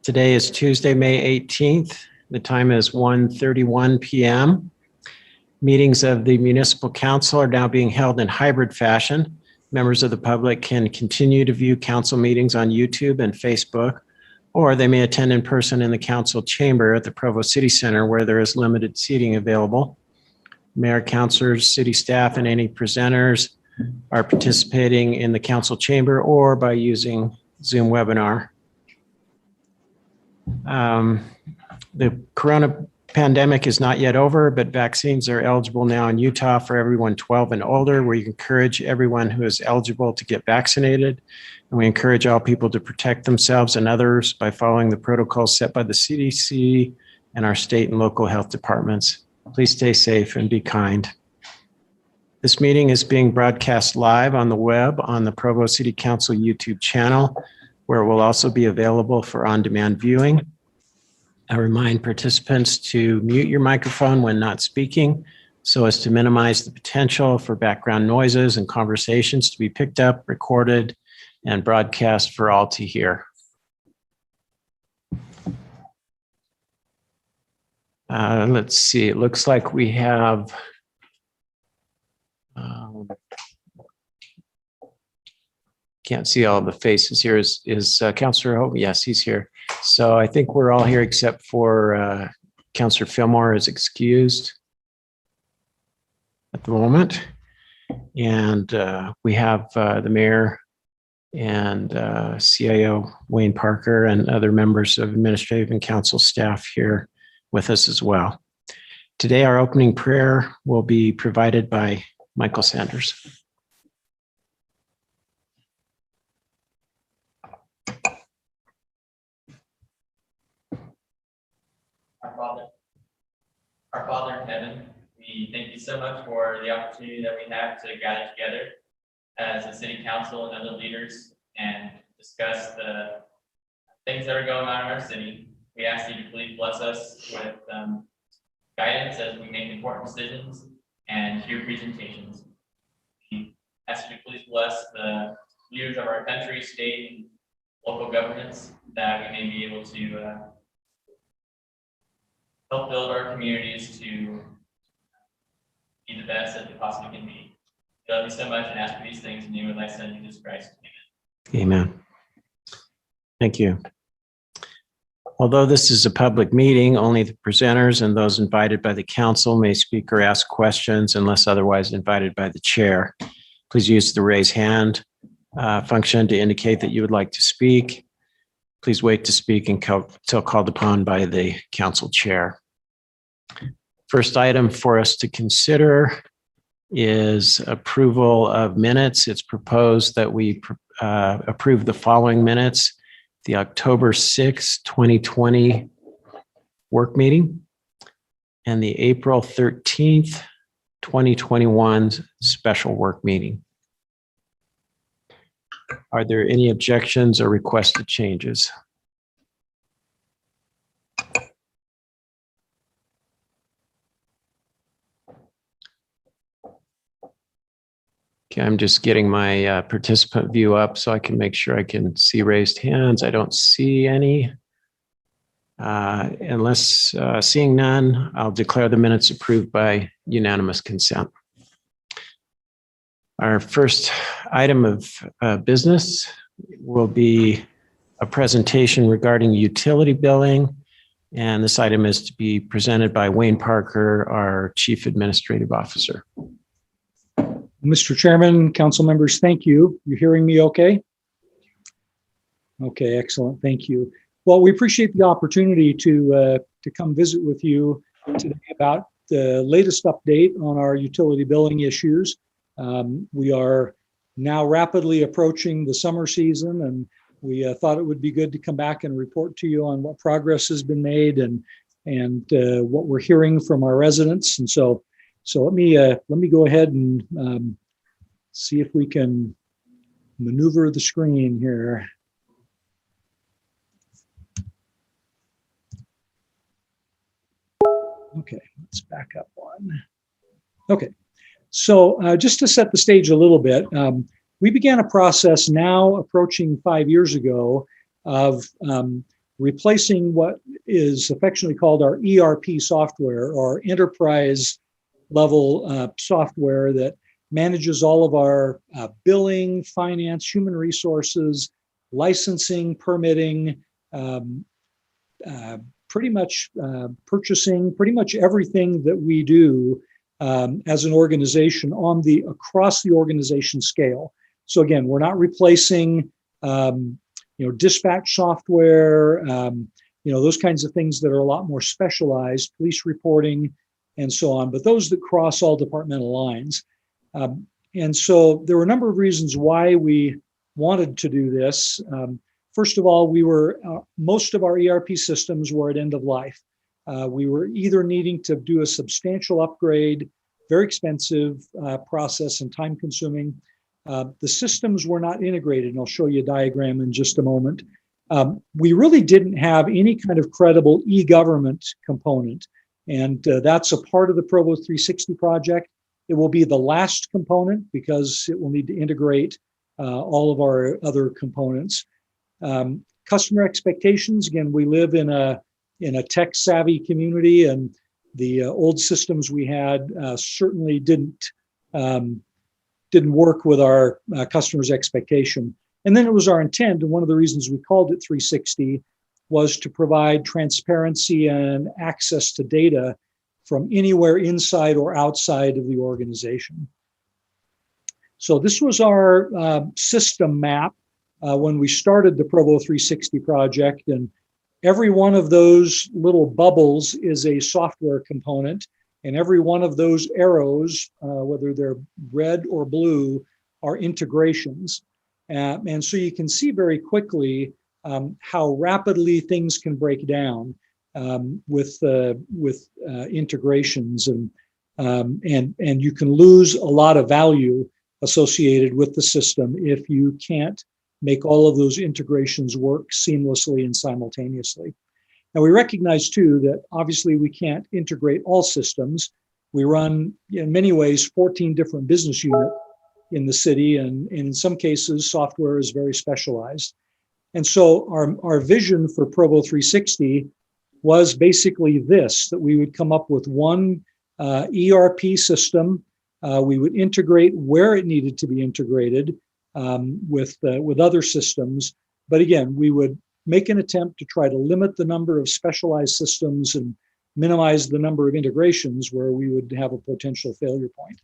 Today is Tuesday, May 18th. The time is 1:31 p.m. Meetings of the Municipal Council are now being held in hybrid fashion. Members of the public can continue to view council meetings on YouTube and Facebook, or they may attend in person in the council chamber at the Provo City Center where there is limited seating available. Mayor, councilors, city staff, and any presenters are participating in the council chamber or by using Zoom webinar. The corona pandemic is not yet over, but vaccines are eligible now in Utah for everyone 12 and older. We encourage everyone who is eligible to get vaccinated. And we encourage all people to protect themselves and others by following the protocols set by the CDC and our state and local health departments. Please stay safe and be kind. This meeting is being broadcast live on the web on the Provo City Council YouTube channel, where it will also be available for on-demand viewing. I remind participants to mute your microphone when not speaking so as to minimize the potential for background noises and conversations to be picked up, recorded, and broadcast for all to hear. Let's see, it looks like we have can't see all the faces here. Is Councillor Hope? Yes, he's here. So I think we're all here except for Councillor Fillmore is excused at the moment. And we have the mayor and CIO Wayne Parker and other members of administrative and council staff here with us as well. Today, our opening prayer will be provided by Michael Sanders. Our Father in heaven, we thank you so much for the opportunity that we have to gather together as a city council and other leaders and discuss the things that are going on in our city. We ask you to please bless us with guidance as we make important decisions and hear presentations. We ask you to please bless the leaders of our country, state, and local governments that we may be able to help build our communities to be the best that they possibly can be. We love you so much and ask for these things in the name of thy son, Jesus Christ. Amen. Amen. Thank you. Although this is a public meeting, only the presenters and those invited by the council may speak or ask questions unless otherwise invited by the chair. Please use the raise hand function to indicate that you would like to speak. Please wait to speak until called upon by the council chair. First item for us to consider is approval of minutes. It's proposed that we approve the following minutes: the October 6, 2020 work meeting and the April 13th, 2021 special work meeting. Are there any objections or requested changes? Okay, I'm just getting my participant view up so I can make sure I can see raised hands. I don't see any. Unless seeing none, I'll declare the minutes approved by unanimous consent. Our first item of business will be a presentation regarding utility billing. And this item is to be presented by Wayne Parker, our Chief Administrative Officer. Mr. Chairman, council members, thank you. You hearing me okay? Okay, excellent. Thank you. Well, we appreciate the opportunity to come visit with you today about the latest update on our utility billing issues. We are now rapidly approaching the summer season, and we thought it would be good to come back and report to you on what progress has been made and what we're hearing from our residents. And so let me go ahead and see if we can maneuver the screen here. Okay, let's back up one. Okay. So just to set the stage a little bit, we began a process now approaching 5 years ago of replacing what is affectionately called our ERP software, or enterprise level software that manages all of our billing, finance, human resources, licensing, permitting, pretty much purchasing, pretty much everything that we do as an organization across the organization scale. So again, we're not replacing dispatch software, those kinds of things that are a lot more specialized, police reporting, and so on, but those that cross all departmental lines. And so there were a number of reasons why we wanted to do this. First of all, most of our ERP systems were at end of life. We were either needing to do a substantial upgrade, very expensive process and time consuming. The systems were not integrated, and I'll show you a diagram in just a moment. We really didn't have any kind of credible e-government component, and that's a part of the Provo 360 project. It will be the last component because it will need to integrate all of our other components. Customer expectations, again, we live in a tech savvy community, and the old systems we had certainly didn't work with our customers' expectation. And then it was our intent, and one of the reasons we called it 360 was to provide transparency and access to data from anywhere inside or outside of the organization. So this was our system map when we started the Provo 360 project, and every one of those little bubbles is a software component, and every one of those arrows, whether they're red or blue, are integrations. And so you can see very quickly how rapidly things can break down with integrations, and you can lose a lot of value associated with the system if you can't make all of those integrations work seamlessly and simultaneously. Now, we recognize too that obviously we can't integrate all systems. We run, in many ways, 14 different business units in the city, and in some cases, software is very specialized. And so our vision for Provo 360 was basically this, that we would come up with one ERP system. We would integrate where it needed to be integrated with other systems. But again, we would make an attempt to try to limit the number of specialized systems and minimize the number of integrations where we would have a potential failure point.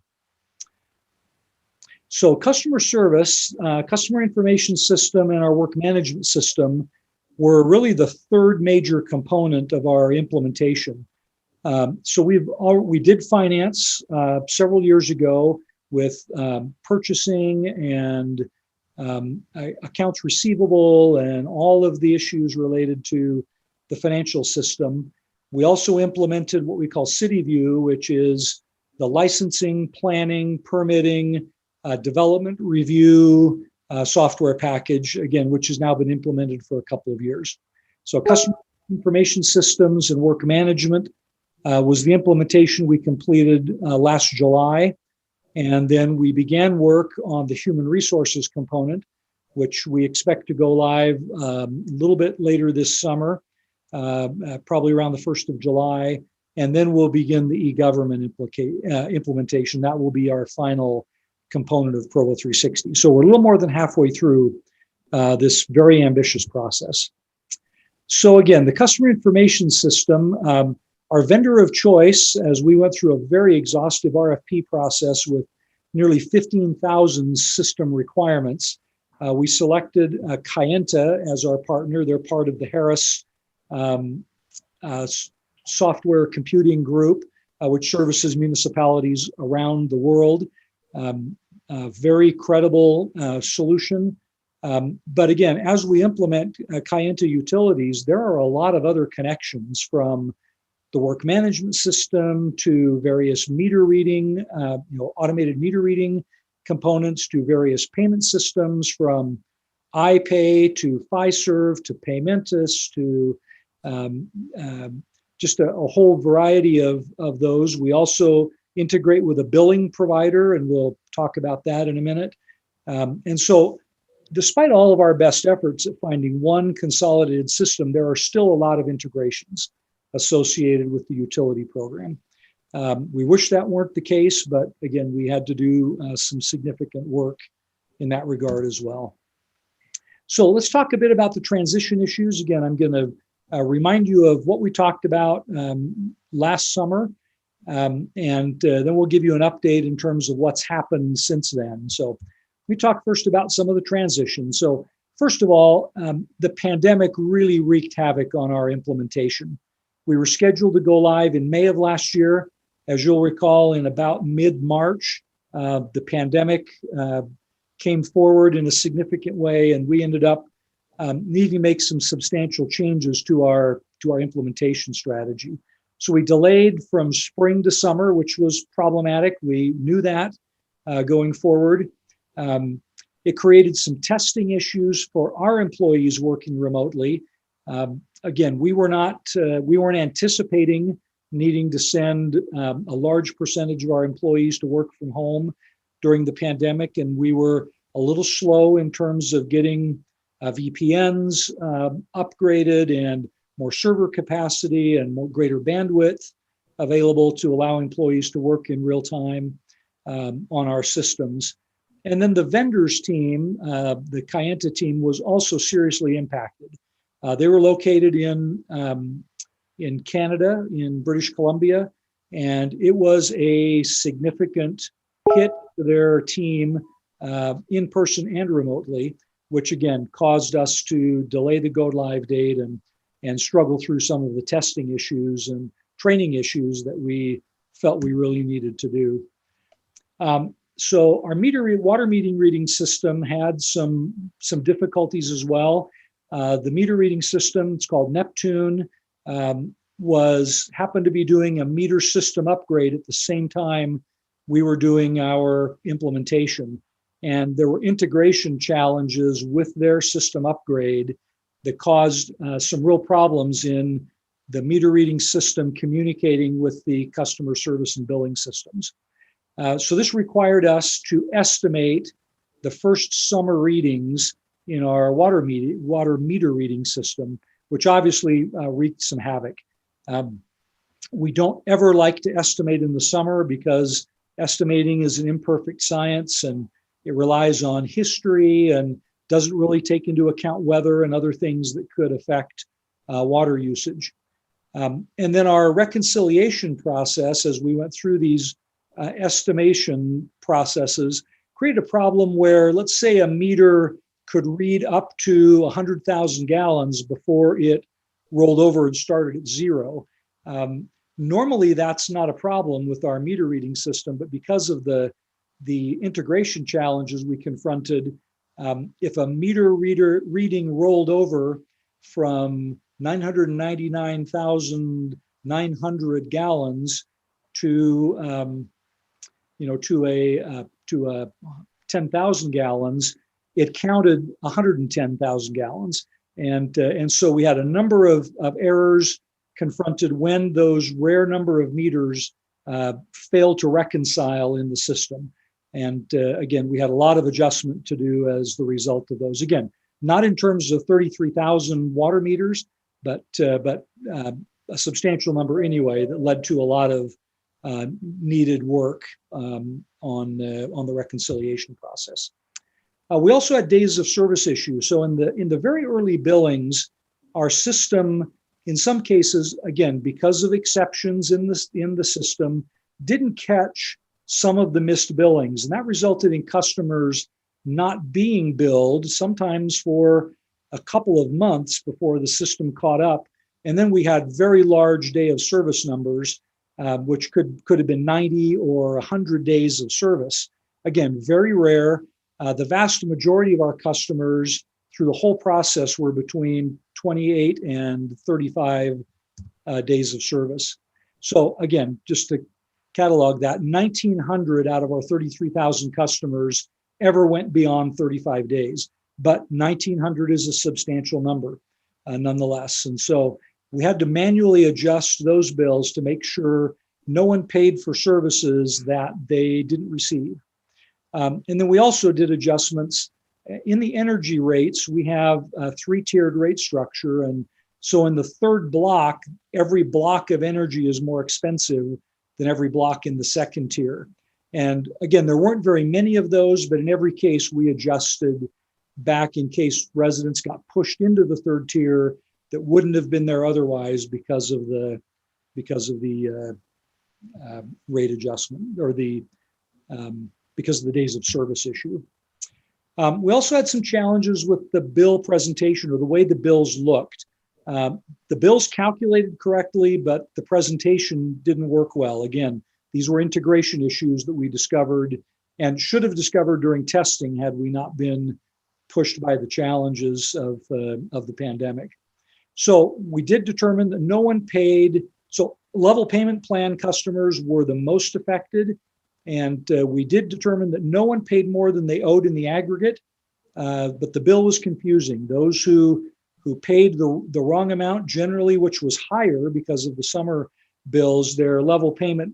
So customer service, customer information system, and our work management system were really the third major component of our implementation. So we did finance several years ago with purchasing and accounts receivable and all of the issues related to the financial system. We also implemented what we call City View, which is the licensing, planning, permitting, development review software package, again, which has now been implemented for a couple of years. So customer information systems and work management was the implementation we completed last July. And then we began work on the human resources component, which we expect to go live a little bit later this summer, probably around the 1st of July. And then we'll begin the e-government implementation. That will be our final component of Provo 360. So we're a little more than halfway through this very ambitious process. So again, the customer information system, our vendor of choice, as we went through a very exhaustive RFP process with nearly 15,000 system requirements, we selected Kayenta as our partner. They're part of the Harris software computing group, which services municipalities around the world. Very credible solution. But again, as we implement Kayenta utilities, there are a lot of other connections, from the work management system to various meter reading, automated meter reading components, to various payment systems, from iPay to Fiserv to Paymentus to just a whole variety of those. We also integrate with a billing provider, and we'll talk about that in a minute. And so despite all of our best efforts at finding one consolidated system, there are still a lot of integrations associated with the utility program. We wish that weren't the case, but again, we had to do some significant work in that regard as well. So let's talk a bit about the transition issues. Again, I'm going to remind you of what we talked about last summer, and then we'll give you an update in terms of what's happened since then. So we talked first about some of the transitions. So first of all, the pandemic really wreaked havoc on our implementation. We were scheduled to go live in May of last year. As you'll recall, in about mid-March, the pandemic came forward in a significant way, and we ended up needing to make some substantial changes to our implementation strategy. So we delayed from spring to summer, which was problematic. We knew that going forward. It created some testing issues for our employees working remotely. Again, we weren't anticipating needing to send a large percentage of our employees to work from home during the pandemic, and we were a little slow in terms of getting VPNs upgraded and more server capacity and more greater bandwidth available to allow employees to work in real time on our systems. And then the vendors team, the Kayenta team, was also seriously impacted. They were located in Canada, in British Columbia, and it was a significant hit to their team in person and remotely, which again caused us to delay the go live date and struggle through some of the testing issues and training issues that we felt we really needed to do. So our water meter reading system had some difficulties as well. The meter reading system, it's called Neptune, happened to be doing a meter system upgrade at the same time we were doing our implementation. And there were integration challenges with their system upgrade that caused some real problems in the meter reading system communicating with the customer service and billing systems. So this required us to estimate the first summer readings in our water meter reading system, which obviously wreaked some havoc. We don't ever like to estimate in the summer because estimating is an imperfect science and it relies on history and doesn't really take into account weather and other things that could affect water usage. And then our reconciliation process, as we went through these estimation processes, created a problem where, let's say, a meter could read up to 100,000 gallons before it rolled over and started at zero. Normally, that's not a problem with our meter reading system, but because of the integration challenges we confronted, if a meter reading rolled over from 999,900 gallons to 10,000 gallons, it counted 110,000 gallons. And so we had a number of errors confronted when those rare number of meters failed to reconcile in the system. And again, we had a lot of adjustment to do as the result of those. Again, not in terms of 33,000 water meters, but a substantial number anyway that led to a lot of needed work on the reconciliation process. We also had days of service issues. So in the very early billings, our system, in some cases, again, because of exceptions in the system, didn't catch some of the missed billings. And that resulted in customers not being billed, sometimes for a couple of months before the system caught up. And then we had very large day of service numbers, which could have been 90 or 100 days of service. Again, very rare. The vast majority of our customers through the whole process were between 28 and 35 days of service. So again, just to catalog that, 1,900 out of our 33,000 customers ever went beyond 35 days, but 1,900 is a substantial number nonetheless. And so we had to manually adjust those bills to make sure no one paid for services that they didn't receive. And then we also did adjustments in the energy rates. We have a 3-tiered rate structure. And so in the third block, every block of energy is more expensive than every block in the second tier. And again, there weren't very many of those, but in every case, we adjusted back in case residents got pushed into the third tier that wouldn't have been there otherwise because of the rate adjustment or because of the days of service issue. We also had some challenges with the bill presentation or the way the bills looked. The bills calculated correctly, but the presentation didn't work well. Again, these were integration issues that we discovered and should have discovered during testing had we not been pushed by the challenges of the pandemic. So we did determine that no one paid. So level payment plan customers were the most affected. And we did determine that no one paid more than they owed in the aggregate, but the bill was confusing. Those who paid the wrong amount, generally, which was higher because of the summer bills, their level payment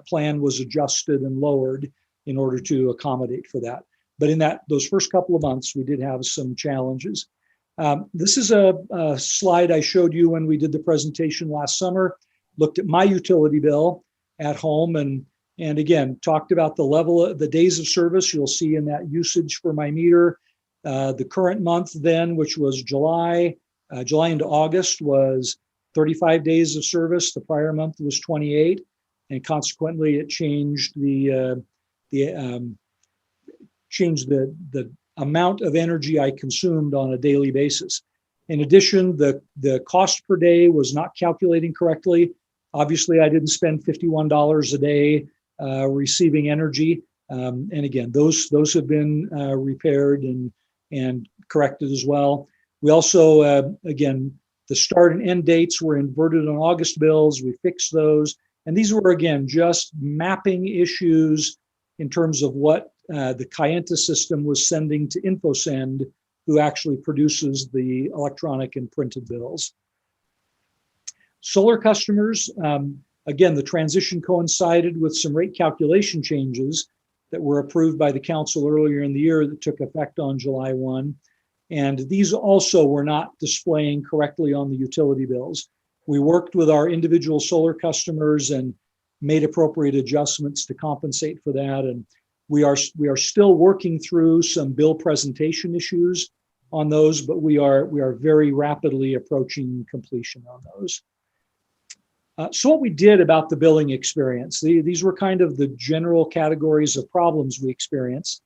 plan was adjusted and lowered in order to accommodate for that. But in those first couple of months, we did have some challenges. This is a slide I showed you when we did the presentation last summer, looked at my utility bill at home and again, talked about the level of the days of service. You'll see in that usage for my meter, the current month then, which was July into August was 35 days of service. The prior month was 28. And consequently, it changed the amount of energy I consumed on a daily basis. In addition, the cost per day was not calculating correctly. Obviously, I didn't spend $51 a day receiving energy. And again, those have been repaired and corrected as well. We also, again, the start and end dates were inverted on August bills. We fixed those. And these were, again, just mapping issues in terms of what the Kayenta system was sending to InfoSend, who actually produces the electronic and printed bills. Solar customers, again, the transition coincided with some rate calculation changes that were approved by the council earlier in the year that took effect on July 1. And these also were not displaying correctly on the utility bills. We worked with our individual solar customers and made appropriate adjustments to compensate for that. And we are still working through some bill presentation issues on those, but we are very rapidly approaching completion on those. So what we did about the billing experience, these were kind of the general categories of problems we experienced.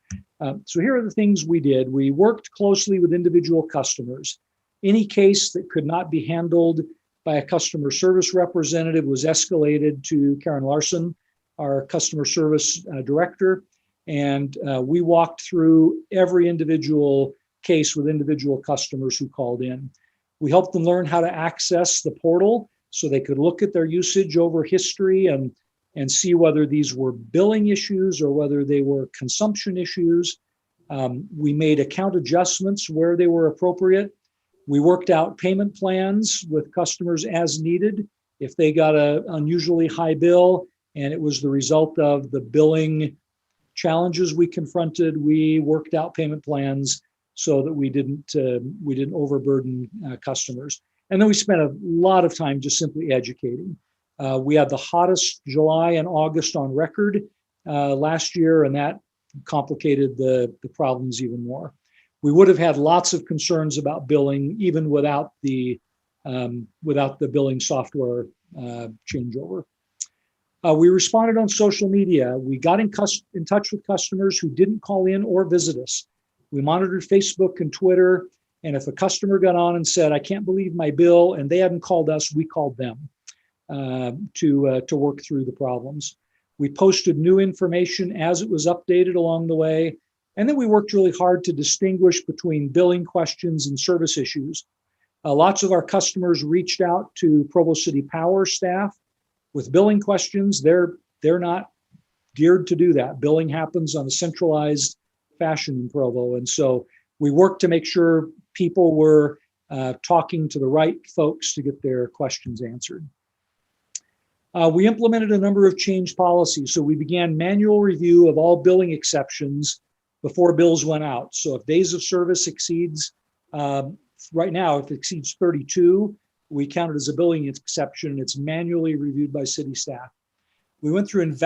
So here are the things we did. We worked closely with individual customers. Any case that could not be handled by a customer service representative was escalated to Karen Larson, our customer service director. And we walked through every individual case with individual customers who called in. We helped them learn how to access the portal so they could look at their usage over history and see whether these were billing issues or whether they were consumption issues. We made account adjustments where they were appropriate. We worked out payment plans with customers as needed. If they got an unusually high bill and it was the result of the billing challenges we confronted, we worked out payment plans so that we didn't overburden customers. And then we spent a lot of time just simply educating. We had the hottest July and August on record last year, and that complicated the problems even more. We would have had lots of concerns about billing even without the billing software changeover. We responded on social media. We got in touch with customers who didn't call in or visit us. We monitored Facebook and Twitter. And if a customer got on and said, "I can't believe my bill," and they hadn't called us, we called them to work through the problems. We posted new information as it was updated along the way. And then we worked really hard to distinguish between billing questions and service issues. Lots of our customers reached out to Provo City Power staff with billing questions. They're not geared to do that. Billing happens on a centralized fashion in Provo. And so we worked to make sure people were talking to the right folks to get their questions answered. We implemented a number of change policies. So we began manual review of all billing exceptions before bills went out. So if days of service exceeds, right now, if it exceeds 32, we count it as a billing exception. It's manually reviewed by city staff. We went through and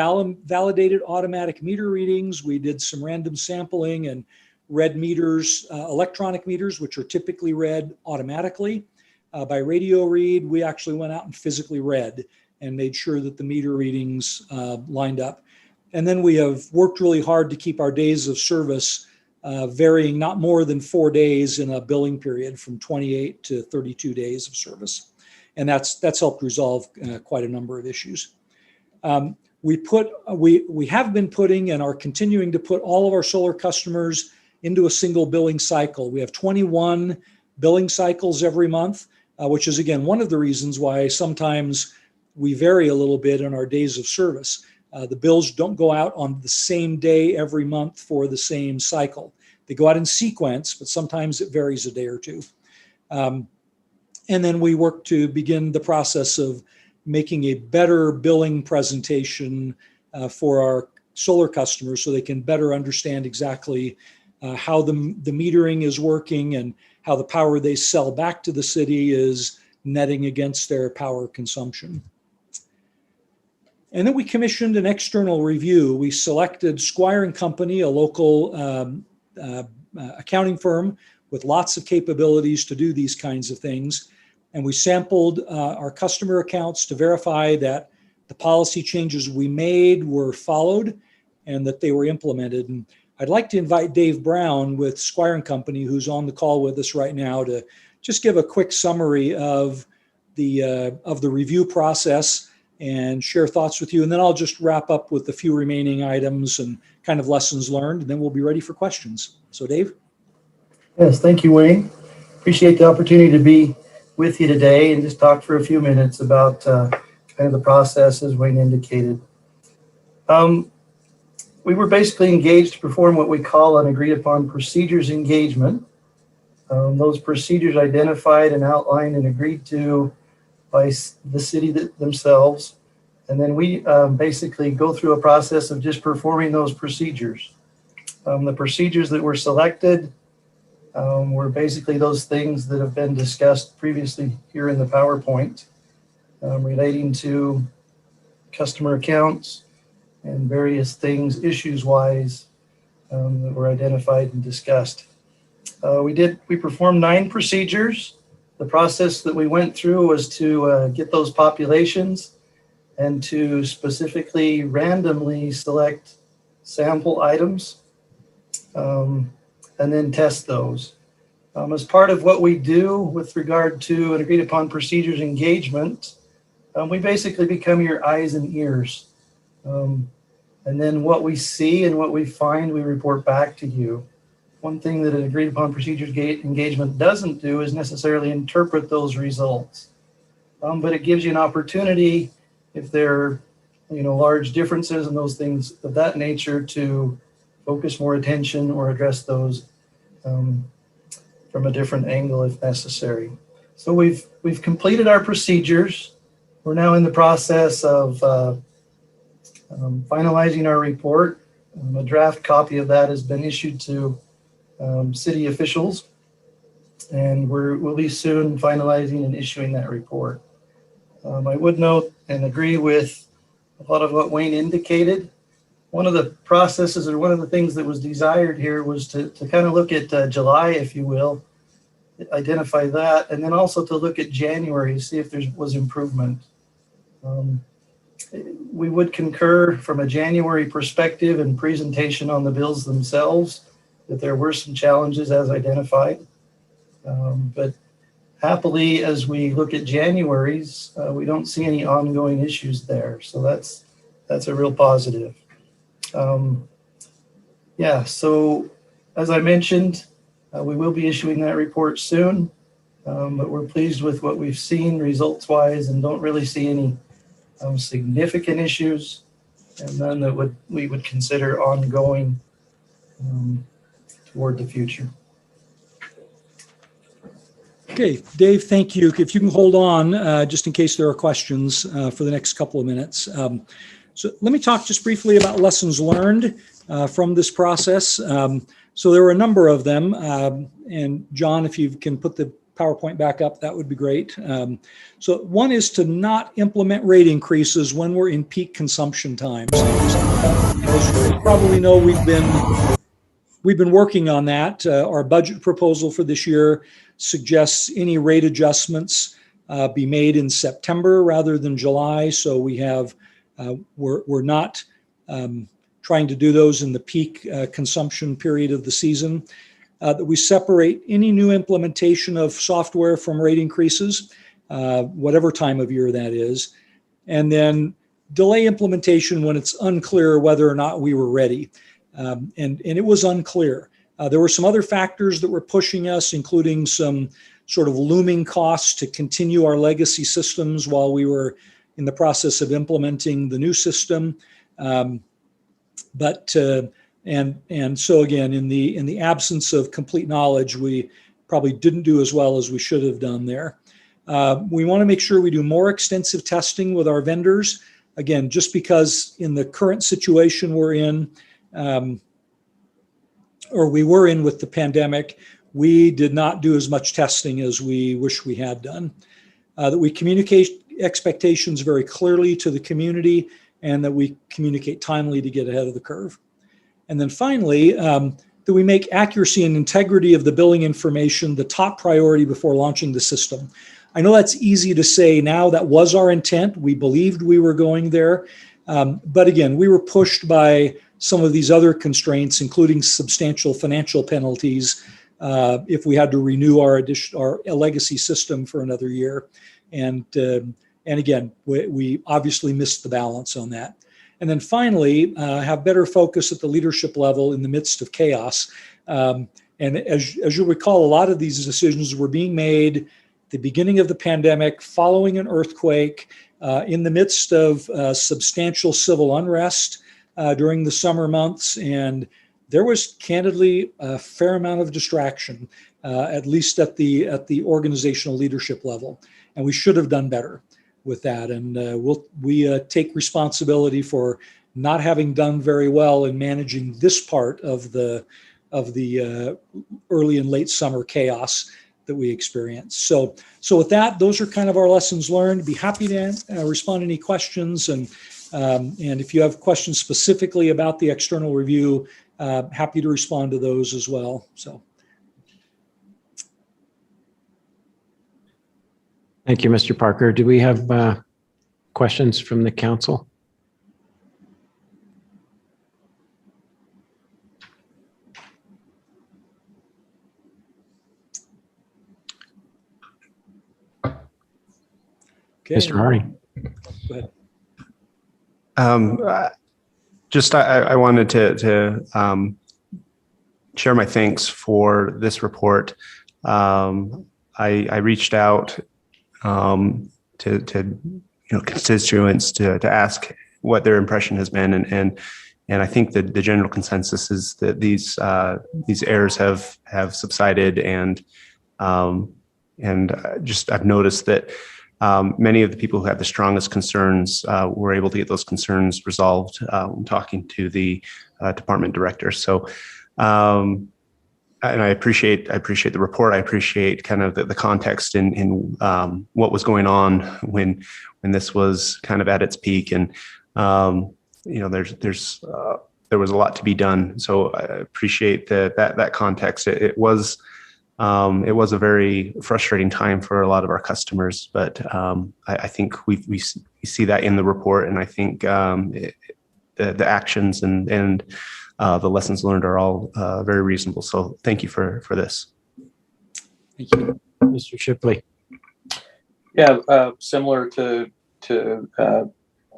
validated automatic meter readings. We did some random sampling and read meters, electronic meters, which are typically read automatically. By radio read, we actually went out and physically read and made sure that the meter readings lined up. And then we have worked really hard to keep our days of service varying not more than 4 days in a billing period, from 28 to 32 days of service. And that's helped resolve quite a number of issues. We have been putting and are continuing to put all of our solar customers into a single billing cycle. We have 21 billing cycles every month, which is, again, one of the reasons why sometimes we vary a little bit in our days of service. The bills don't go out on the same day every month for the same cycle. They go out in sequence, but sometimes it varies a day or two. And then we work to begin the process of making a better billing presentation for our solar customers so they can better understand exactly how the metering is working and how the power they sell back to the city is netting against their power consumption. And then we commissioned an external review. We selected Squire & Company, a local accounting firm with lots of capabilities to do these kinds of things. And we sampled our customer accounts to verify that the policy changes we made were followed and that they were implemented. And I'd like to invite Dave Brown with Squire & Company, who's on the call with us right now, to just give a quick summary of the review process and share thoughts with you. And then I'll just wrap up with a few remaining items and kind of lessons learned, and then we'll be ready for questions. So Dave? Yes, thank you, Wayne. Appreciate the opportunity to be with you today and just talk for a few minutes about kind of the process as Wayne indicated. We were basically engaged to perform what we call an agreed upon procedures engagement. Those procedures identified and outlined and agreed to by the city themselves. And then we basically go through a process of just performing those procedures. The procedures that were selected were basically those things that have been discussed previously here in the PowerPoint relating to customer accounts and various things issues-wise that were identified and discussed. We performed 9 procedures. The process that we went through was to get those populations and to specifically randomly select sample items and then test those. As part of what we do with regard to an agreed upon procedures engagement, we basically become your eyes and ears. And then what we see and what we find, we report back to you. One thing that an agreed upon procedures engagement doesn't do is necessarily interpret those results. But it gives you an opportunity, if there are large differences and those things of that nature, to focus more attention or address those from a different angle if necessary. So we've completed our procedures. We're now in the process of finalizing our report. A draft copy of that has been issued to city officials, and we'll be soon finalizing and issuing that report. I would note and agree with a lot of what Wayne indicated. One of the processes, or one of the things that was desired here, was to kind of look at July, if you will, identify that, and then also to look at January, see if there was improvement. We would concur from a January perspective and presentation on the bills themselves that there were some challenges as identified. But happily, as we look at January's, we don't see any ongoing issues there. So that's a real positive. So as I mentioned, we will be issuing that report soon, but we're pleased with what we've seen results-wise and don't really see any significant issues, and none that we would consider ongoing toward the future. Okay, Dave, thank you. If you can hold on, just in case there are questions for the next couple of minutes. So let me talk just briefly about lessons learned from this process. So there were a number of them. And John, if you can put the PowerPoint back up, that would be great. So one is to not implement rate increases when we're in peak consumption times. As you probably know, we've been working on that. Our budget proposal for this year suggests any rate adjustments be made in September rather than July. So we're not trying to do those in the peak consumption period of the season. That we separate any new implementation of software from rate increases, whatever time of year that is, and then delay implementation when it's unclear whether or not we were ready. And it was unclear. There were some other factors that were pushing us, including some sort of looming costs to continue our legacy systems while we were in the process of implementing the new system. And so again, in the absence of complete knowledge, we probably didn't do as well as we should have done there. We want to make sure we do more extensive testing with our vendors. Again, just because in the current situation we're in, or we were in with the pandemic, we did not do as much testing as we wish we had done. That we communicate expectations very clearly to the community, and that we communicate timely to get ahead of the curve. And then finally, that we make accuracy and integrity of the billing information the top priority before launching the system. I know that's easy to say now. That was our intent. We believed we were going there. But again, we were pushed by some of these other constraints, including substantial financial penalties if we had to renew our legacy system for another year. And again, we obviously missed the balance on that. And then finally, have better focus at the leadership level in the midst of chaos. And as you'll recall, a lot of these decisions were being made at the beginning of the pandemic, following an earthquake, in the midst of substantial civil unrest during the summer months. And there was candidly a fair amount of distraction, at least at the organizational leadership level. And we should have done better with that. And we take responsibility for not having done very well in managing this part of the early and late summer chaos that we experienced. So with that, those are kind of our lessons learned. Be happy to respond to any questions. And if you have questions specifically about the external review, happy to respond to those as well. So. Thank you, Mr. Parker. Do we have questions from the council? Okay. Mr. Harding. Go ahead. I wanted to share my thanks for this report. I reached out to constituents to ask what their impression has been, and I think that the general consensus is that these errors have subsided, and I've noticed that many of the people who had the strongest concerns were able to get those concerns resolved when talking to the department director. So, and I appreciate the report. I appreciate kind of the context in what was going on when this was kind of at its peak, and there was a lot to be done. So I appreciate that context. It was a very frustrating time for a lot of our customers, but I think we see that in the report, and I think the actions and the lessons learned are all very reasonable. So thank you for this. Thank you. Mr. Shipley. Yeah, similar to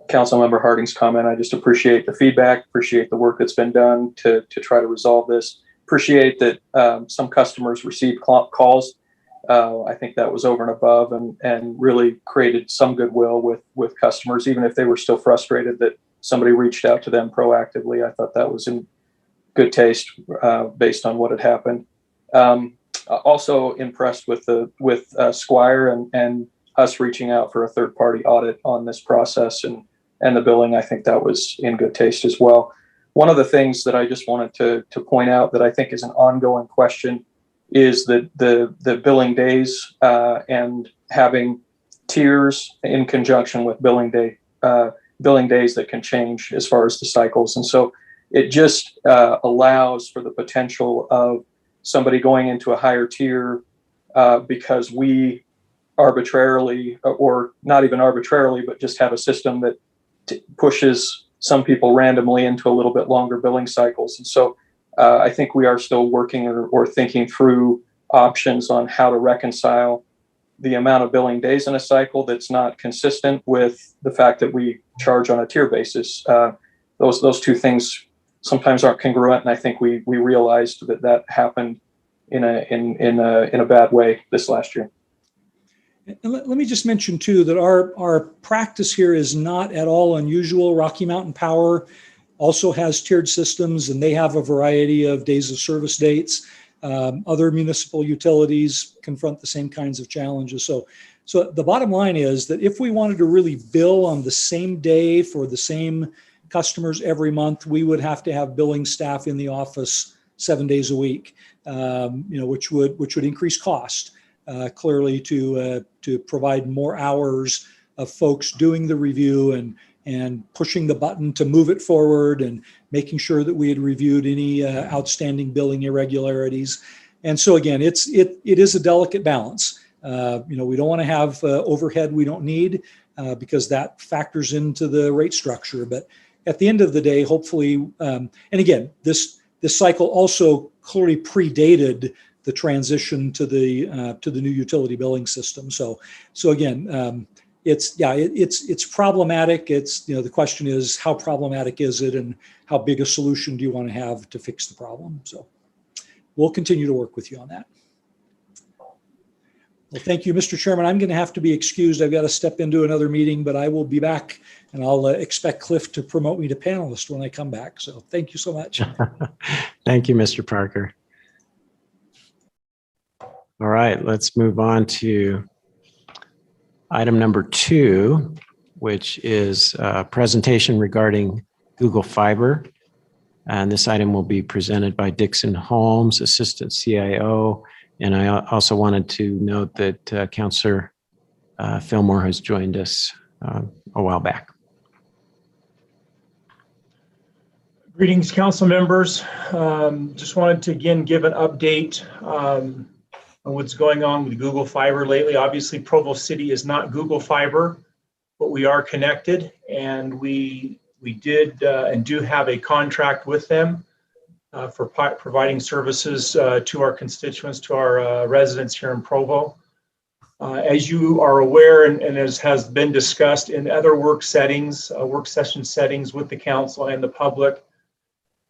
Councilmember Harding's comment, I just appreciate the feedback, appreciate the work that's been done to try to resolve this. Appreciate that some customers received calls. I think that was over and above, and really created some goodwill with customers, even if they were still frustrated that somebody reached out to them proactively. I thought that was in good taste based on what had happened. Also impressed with Squire and us reaching out for a third-party audit on this process and the billing. I think that was in good taste as well. One of the things that I just wanted to point out that I think is an ongoing question is that the billing days and having tiers in conjunction with billing days that can change as far as the cycles. And so it just allows for the potential of somebody going into a higher tier because we arbitrarily, or not even arbitrarily, but just have a system that pushes some people randomly into a little bit longer billing cycles. And so I think we are still working or thinking through options on how to reconcile the amount of billing days in a cycle that's not consistent with the fact that we charge on a tier basis. Those two things sometimes aren't congruent, and I think we realized that happened in a bad way this last year. And let me just mention too that our practice here is not at all unusual. Rocky Mountain Power also has tiered systems, and they have a variety of days of service dates. Other municipal utilities confront the same kinds of challenges. So the bottom line is that if we wanted to really bill on the same day for the same customers every month, we would have to have billing staff in the office 7 days a week, which would increase cost. Clearly to provide more hours of folks doing the review and pushing the button to move it forward and making sure that we had reviewed any outstanding billing irregularities. And so again, it is a delicate balance. We don't want to have overhead we don't need because that factors into the rate structure. But at the end of the day, hopefully, and again, this cycle also clearly predated the transition to the new utility billing system. So again, it's problematic. It's, the question is how problematic is it and how big a solution do you want to have to fix the problem? So we'll continue to work with you on that. Well, thank you, Mr. Chairman. I'm going to have to be excused. I've got to step into another meeting, but I will be back, and I'll expect Cliff to promote me to panelist when I come back. So thank you so much. Thank you, Mr. Parker. All right, let's move on to item number 2, which is a presentation regarding Google Fiber. And this item will be presented by Dixon Holmes, Assistant CIO. And I also wanted to note that Councillor Fillmore has joined us a while back. Greetings, council members. Just wanted to again give an update on what's going on with Google Fiber lately. Obviously, Provo City is not Google Fiber, but we are connected, and we did and do have a contract with them for providing services to our constituents, to our residents here in Provo. As you are aware, and as has been discussed in other work session settings with the council and the public,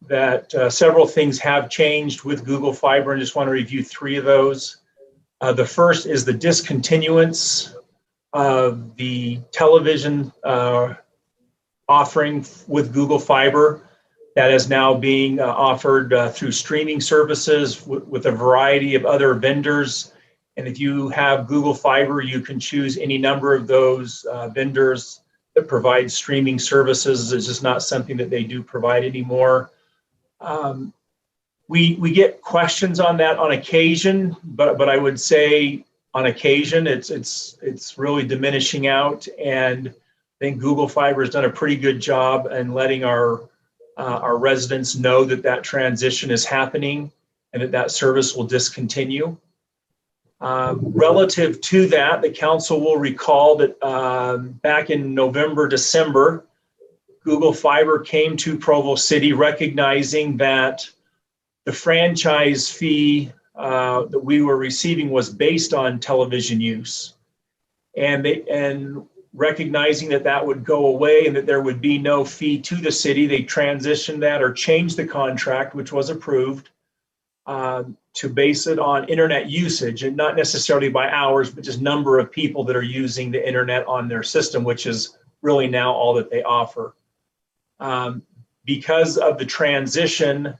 that several things have changed with Google Fiber, and just want to review 3 of those. The first is the discontinuance of the television offering with Google Fiber that is now being offered through streaming services with a variety of other vendors. And if you have Google Fiber, you can choose any number of those vendors that provide streaming services. It's just not something that they do provide anymore. We get questions on that on occasion, but I would say on occasion it's really diminishing out, and I think Google Fiber has done a pretty good job in letting our residents know that transition is happening and that service will discontinue. Relative to that, the council will recall that back in November, December, Google Fiber came to Provo City recognizing that the franchise fee that we were receiving was based on television use, and recognizing that would go away and that there would be no fee to the city, they transitioned that or changed the contract, which was approved, to base it on internet usage, and not necessarily by hours, but just number of people that are using the internet on their system, which is really now all that they offer. Because of the transition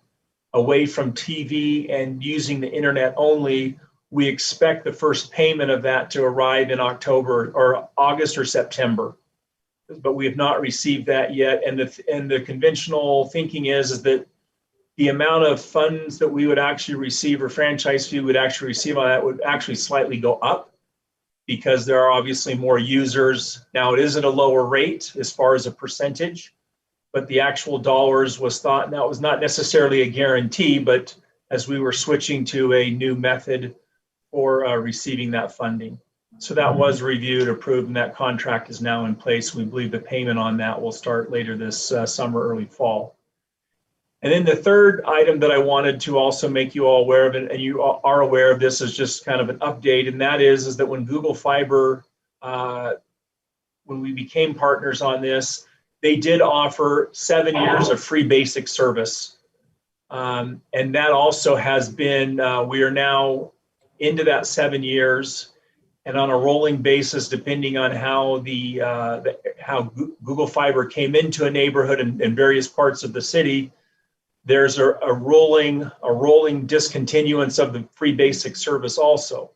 away from TV and using the internet only, We expect the first payment of that to arrive in October or August or September, but we have not received that yet. And the conventional thinking is that the amount of funds that we would actually receive, or franchise fee would actually receive on that, would actually slightly go up because there are obviously more users. Now, it is at a lower rate as far as a percentage, but the actual dollars was thought, now it was not necessarily a guarantee, but as we were switching to a new method for receiving that funding. So that was reviewed, approved, and that contract is now in place. We believe the payment on that will start later this summer, early fall. And then the third item that I wanted to also make you all aware of, and you are aware of this, is just kind of an update, and that is that when Google Fiber, when we became partners on this, they did offer 7 years of free basic service. And that also has been, we are now into that 7 years, and on a rolling basis, depending on how how Google Fiber came into a neighborhood in various parts of the city, there's a rolling discontinuance of the free basic service also.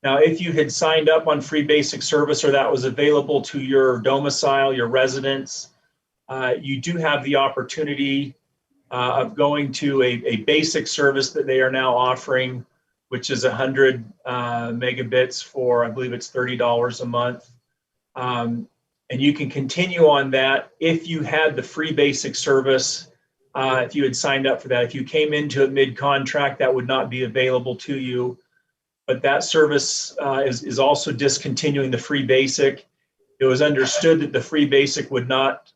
Now, if you had signed up on free basic service or that was available to your domicile, your residence, you do have the opportunity of going to a basic service that they are now offering, which is 100 megabits for, I believe it's $30 a month. And you can continue on that if you had the free basic service. If you had signed up for that, if you came into it mid-contract, that would not be available to you. But that service is also discontinuing the free basic. It was understood that the free basic would not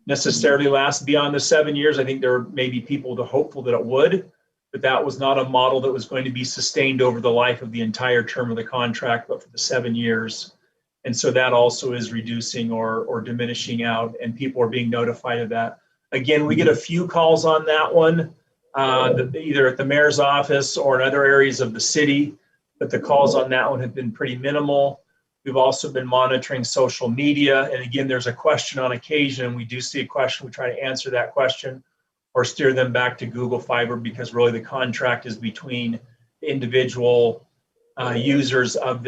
necessarily last beyond the 7 years. I think there may be people that are hopeful that it would, but that was not a model that was going to be sustained over the life of the entire term of the contract, but for the 7 years. And so that also is reducing or diminishing out, and people are being notified of that. Again, we get a few calls on that one, either at the mayor's office or in other areas of the city, but the calls on that one have been pretty minimal. We've also been monitoring social media. And again, there's a question on occasion. We do see a question, we try to answer that question or steer them back to Google Fiber, because really the contract is between individual users of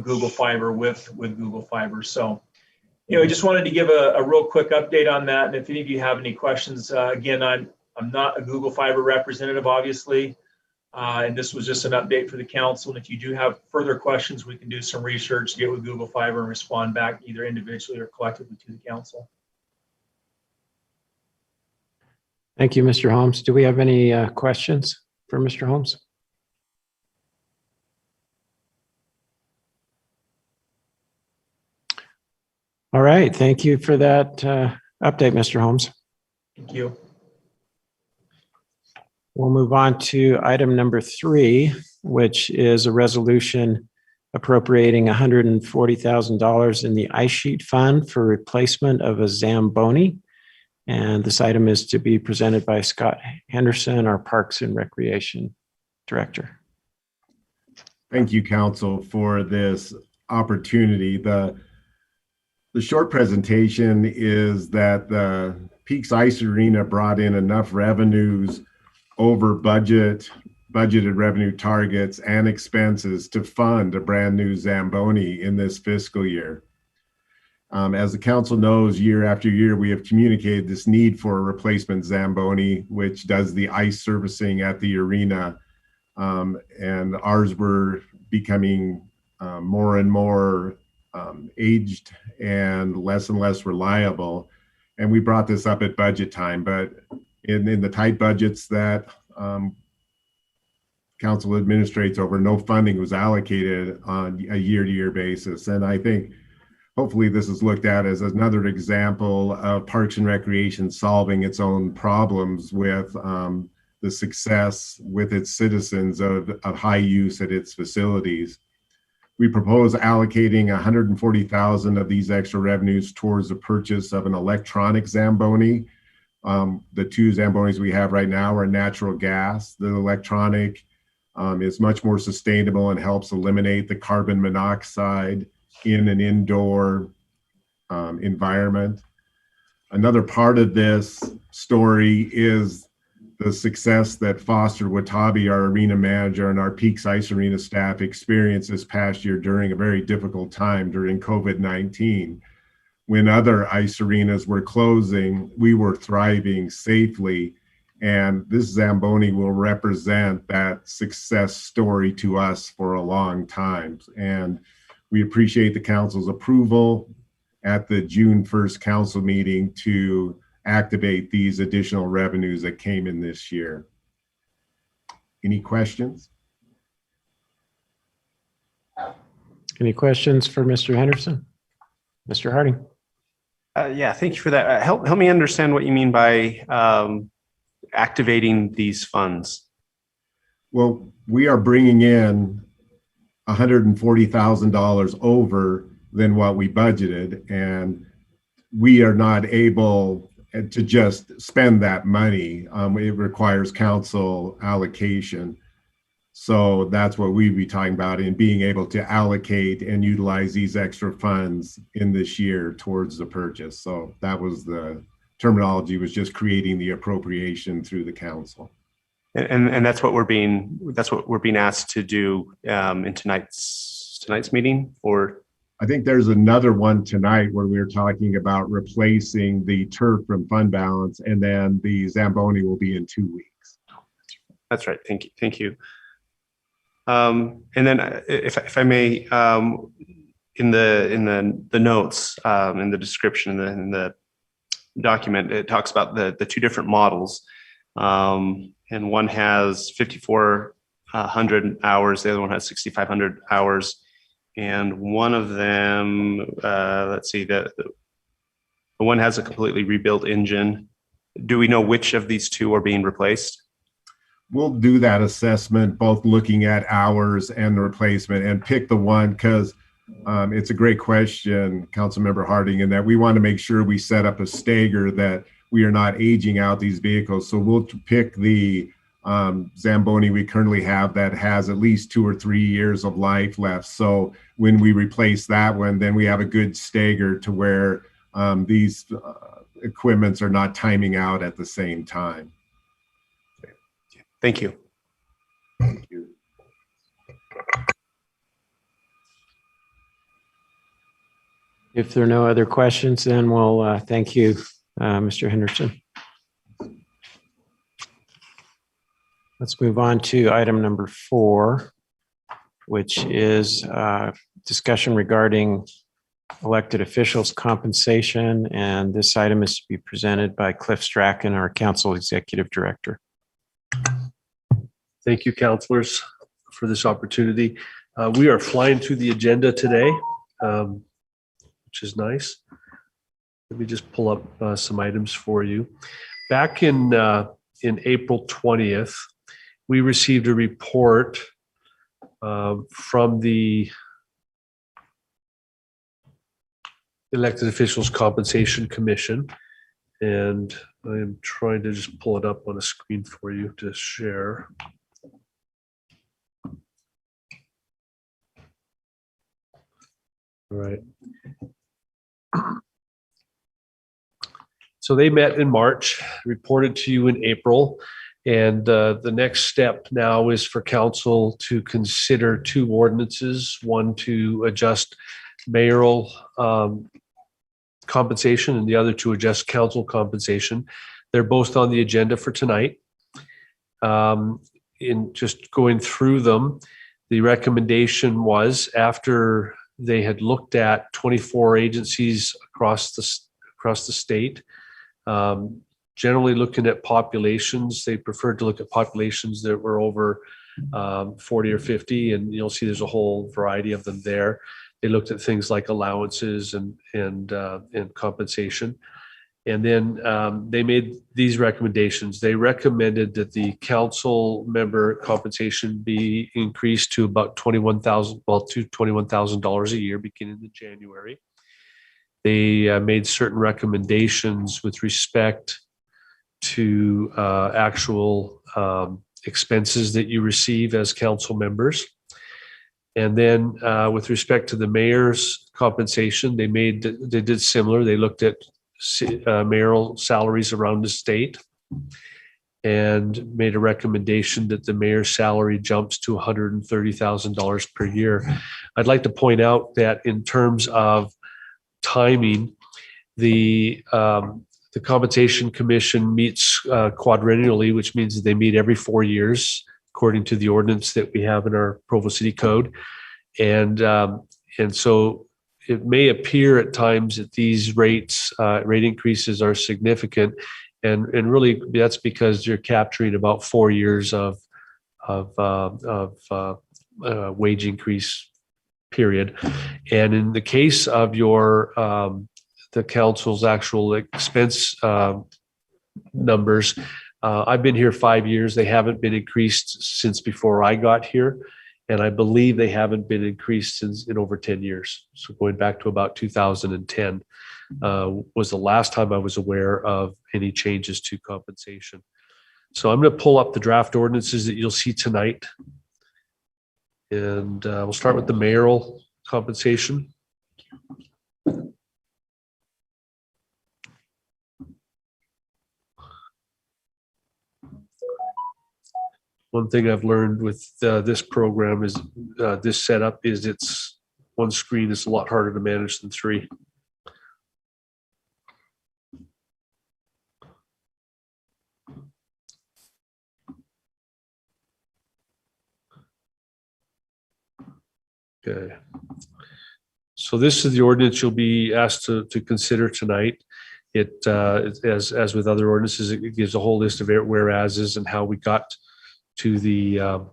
Google Fiber with Google Fiber. So, I just wanted to give a real quick update on that. And if any of you have any questions, again, I'm not a Google Fiber representative, obviously, and this was just an update for the council. And if you do have further questions, we can do some research, get with Google Fiber, and respond back either individually or collectively to the council. Thank you, Mr. Holmes. Do we have any questions for Mr. Holmes? All right. Thank you for that update, Mr. Holmes. Thank you. We'll move on to item number 3, which is a resolution appropriating $140,000 in the ice sheet fund for replacement of a Zamboni. And this item is to be presented by Scott Henderson, our Parks and Recreation Director. Thank you, Council, for this opportunity. The short presentation is that the Peaks Ice Arena brought in enough revenues over budgeted revenue targets and expenses to fund a brand new Zamboni in this fiscal year. As the council knows, year after year, we have communicated this need for a replacement Zamboni, which does the ice servicing at the arena. And ours were becoming more and more aged and less reliable. And we brought this up at budget time, but in the tight budgets that council administrates over, no funding was allocated on a year-to-year basis. And I think hopefully this is looked at as another example of Parks and Recreation solving its own problems with the success with its citizens of high use at its facilities. We propose allocating $140,000 of these extra revenues towards the purchase of an electronic Zamboni. The 2 Zambonis we have right now are natural gas. The electronic is much more sustainable and helps eliminate the carbon monoxide in an indoor environment. Another part of this story is the success that Foster Watabi, our arena manager, and our Peaks Ice Arena staff experienced this past year during a very difficult time during COVID-19. When other ice arenas were closing, we were thriving safely. And this Zamboni will represent that success story to us for a long time. And we appreciate the council's approval at the June 1st council meeting to activate these additional revenues that came in this year. Any questions? Any questions for Mr. Henderson? Mr. Harding? Yeah, thank you for that. Help me understand what you mean by activating these funds. Well, we are bringing in $140,000 over than what we budgeted, and we are not able to just spend that money. It requires council allocation. So that's what we'd be talking about, in being able to allocate and utilize these extra funds in this year towards the purchase. So that was the terminology, was just creating the appropriation through the council. And that's what we're being asked to do in tonight's meeting, or I think there's another one tonight where we're talking about replacing the turf from fund balance, and then the Zamboni will be in 2 weeks. That's right. Thank you. And then if I may, in the notes, in the description, in the document, it talks about the two different models, and one has 5,400 hours, the other one has 6,500 hours. And one of them, let's see, the one has a completely rebuilt engine. Do we know which of these two are being replaced? We'll do that assessment, both looking at hours and the replacement, and pick the one, because it's a great question, Councilmember Harding, in that we want to make sure we set up a stagger that we are not aging out these vehicles. So we'll pick the Zamboni we currently have that has at least 2 or 3 years of life left. So when we replace that one, then we have a good stagger to where these equipments are not timing out at the same time. Thank you. Thank you. If there are no other questions, then we'll thank you, Mr. Henderson. Let's move on to item number 4, which is discussion regarding elected officials' compensation. And this item is to be presented by Cliff Strachan, our Council Executive Director. Thank you, councilors, for this opportunity. We are flying through the agenda today, which is nice. Let me just pull up some items for you. Back in April 20th, we received a report from the Elected Officials Compensation Commission, and I'm trying to just pull it up on a screen for you to share. All right. So they met in March, reported to you in April, and the next step now is for council to consider 2 ordinances, one to adjust mayoral compensation and the other to adjust council compensation. They're both on the agenda for tonight. In just going through them, the recommendation was, after they had looked at 24 agencies across the state, generally looking at populations. They preferred to look at populations that were over 40 or 50, and you'll see there's a whole variety of them there. They looked at things like allowances and compensation. And then they made these recommendations. They recommended that the council member compensation be increased to about $21,000 a year beginning in January. They made certain recommendations with respect to actual expenses that you receive as council members. And then with respect to the mayor's compensation, they did similar. They looked at mayoral salaries around the state. and made a recommendation that the mayor's salary jumps to $130,000 per year. I'd like to point out that in terms of timing, the Compensation Commission meets quadrennially, which means that they meet every 4 years, according to the ordinance that we have in our Provo City Code. And so it may appear at times that these rate increases are significant. And really, that's because you're capturing about 4 years of wage increase period. And in the case of your the council's actual expense numbers, I've been here 5 years. They haven't been increased since before I got here. And I believe they haven't been increased since in over 10 years. So going back to about 2010 was the last time I was aware of any changes to compensation. So I'm going to pull up the draft ordinances that you'll see tonight. And we'll start with the mayoral compensation. One thing I've learned with this program is this setup is it's one screen is a lot harder to manage than three. Okay. So this is the ordinance you'll be asked to consider tonight. It as with other ordinances, it gives a whole list of whereases and how we got to the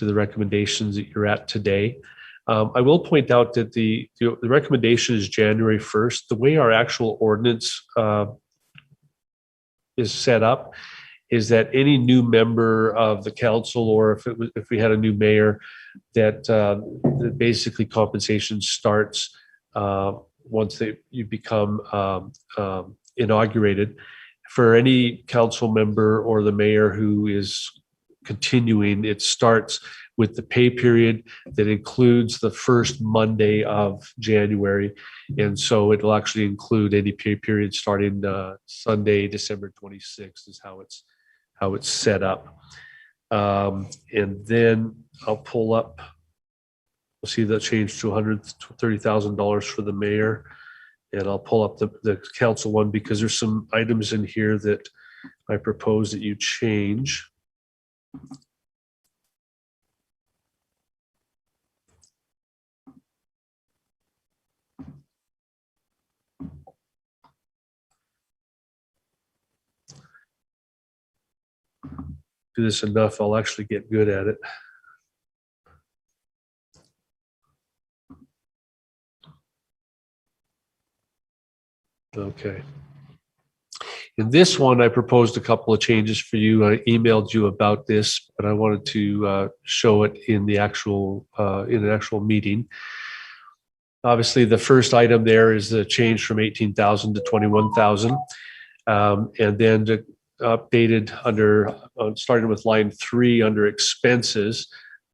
recommendations that you're at today. I will point out that the recommendation is January 1st. The way our actual ordinance is set up is that any new member of the council, or if we had a new mayor, that basically compensation starts once you become inaugurated. For any council member or the mayor who is continuing, it starts with the pay period that includes the first Monday of January. And so it'll actually include any pay period starting Sunday, December 26th is how it's set up. And then I'll pull up, we'll see that change to $130,000 for the mayor. And I'll pull up the council one because there's some items in here that I propose that you change. Do this enough, I'll actually get good at it. Okay. In this one, I proposed a couple of changes for you. I emailed you about this, but I wanted to show it in the actual in an actual meeting. Obviously, the first item there is the change from 18,000 to 21,000, and then updated under starting with line 3 under expenses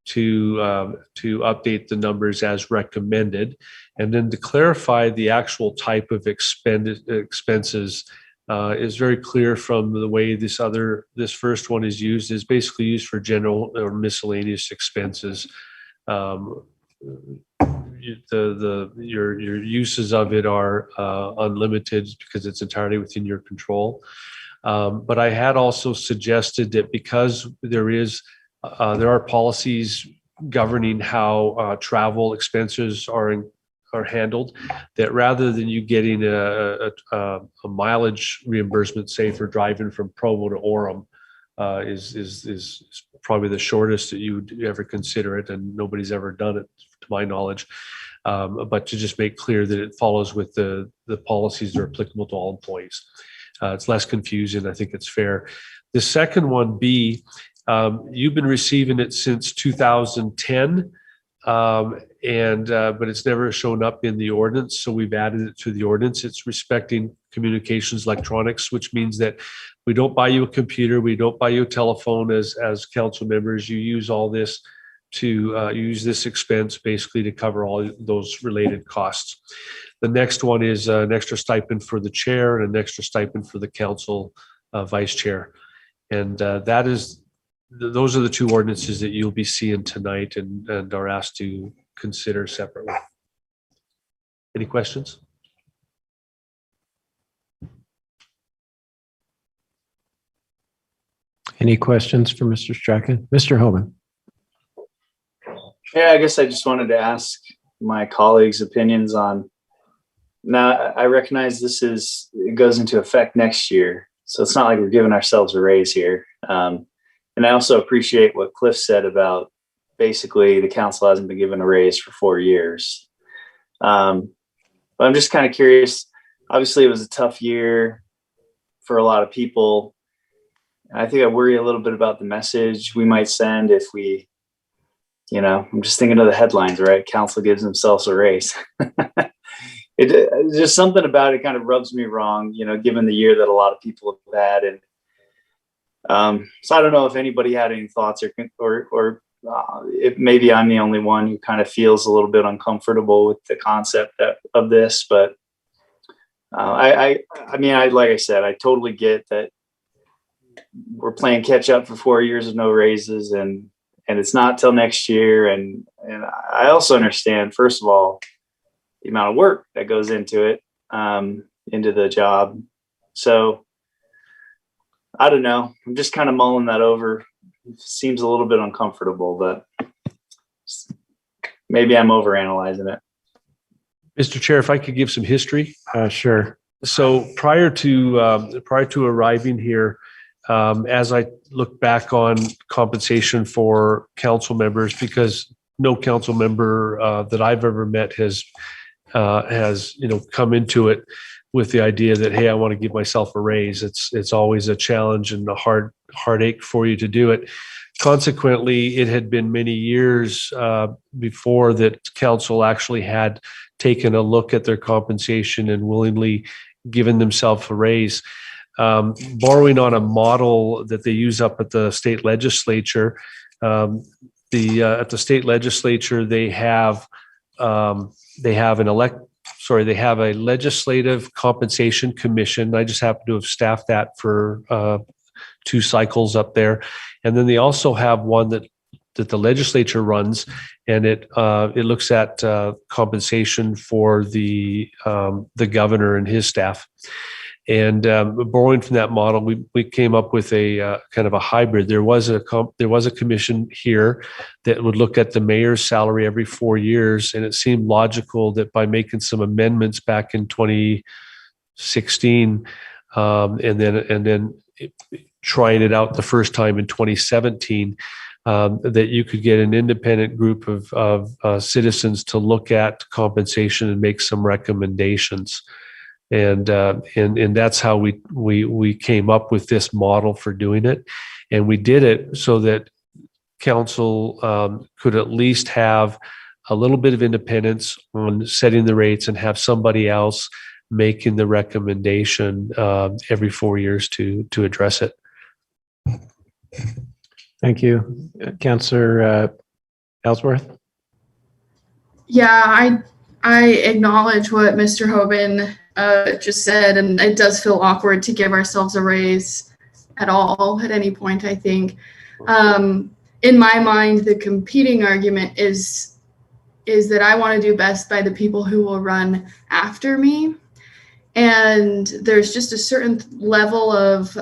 to update the numbers as recommended, and then to clarify the actual type of expenses. Is very clear from the way this first one is used. Is basically used for general or miscellaneous expenses. Your uses of it are unlimited because it's entirely within your control. But I had also suggested that because there are policies governing how travel expenses are handled, that rather than you getting a mileage reimbursement, say for driving from Provo to Orem, is probably the shortest that you would ever consider it, and nobody's ever done it to my knowledge. But to just make clear that it follows with the policies that are applicable to all employees. It's less confusing. I think it's fair. The second one, B, you've been receiving it since 2010. But it's never shown up in the ordinance, so we've added it to the ordinance. It's respecting communications electronics, which means that we don't buy you a computer, we don't buy you a telephone as council members. You use all this to use this expense basically to cover all those related costs. The next one is an extra stipend for the chair and an extra stipend for the council vice chair. And those are the two ordinances that you'll be seeing tonight and are asked to consider separately. Any questions? Any questions for Mr. Strachan? Mr. Hoban? Yeah, I guess I just wanted to ask my colleagues' opinions on. Now, I recognize it goes into effect next year, so it's not like we're giving ourselves a raise here. And I also appreciate what Cliff said about basically the council hasn't been given a raise for 4 years. But I'm just kind of curious. Obviously, it was a tough year for a lot of people. I think I worry a little bit about the message we might send if we, I'm just thinking of the headlines, right? Council gives themselves a raise. It's just something about it kind of rubs me wrong, given the year that a lot of people have had. And so I don't know if anybody had any thoughts or if maybe I'm the only one who kind of feels a little bit uncomfortable with the concept of this. But I mean, like I said, I totally get that we're playing catch up for 4 years of no raises, and it's not till next year. And I also understand, first of all, the amount of work that goes into it, into the job. So I don't know. I'm just kind of mulling that over. It seems a little bit uncomfortable, but maybe I'm overanalyzing it. Mr. Chair, if I could give some history. Sure. So prior to arriving here, as I look back on compensation for council members, because no council member that I've ever met has come into it with the idea that, hey, I want to give myself a raise. It's always a challenge and a heartache for you to do it. Consequently, it had been many years before that council actually had taken a look at their compensation and willingly given themselves a raise. Borrowing on a model that they use up at the state legislature, at the state legislature they have a legislative compensation commission. I just happen to have staffed that for 2 cycles up there, and then they also have one that the legislature runs, and it looks at compensation for the governor and his staff. And borrowing from that model, we came up with a kind of a hybrid. There was a commission here that would look at the mayor's salary every 4 years, and it seemed logical that by making some amendments back in 2016, and then trying it out the first time in 2017, that you could get an independent group of citizens to look at compensation and make some recommendations. And that's how we came up with this model for doing it. And we did it so that council could at least have a little bit of independence on setting the rates and have somebody else making the recommendation every 4 years to address it. Thank you. Councillor Ellsworth? Yeah, I acknowledge what Mr. Hoban just said, and it does feel awkward to give ourselves a raise at all at any point, I think. In my mind, the competing argument is that I want to do best by the people who will run after me. And there's just a certain level of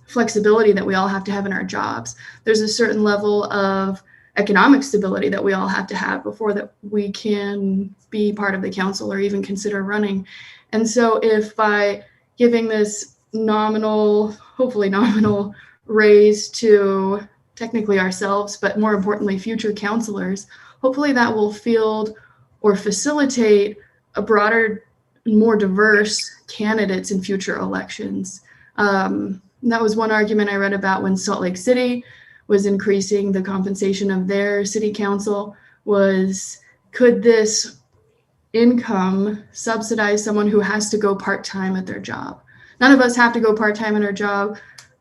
flexibility that we all have to have in our jobs. There's a certain level of economic stability that we all have to have before that we can be part of the council or even consider running. And so if by giving this hopefully nominal raise to technically ourselves, but more importantly, future councilors, hopefully that will field or facilitate a broader, more diverse candidates in future elections. That was one argument I read about when Salt Lake City was increasing the compensation of their city council was, could this income subsidize someone who has to go part-time at their job? None of us have to go part-time at our job.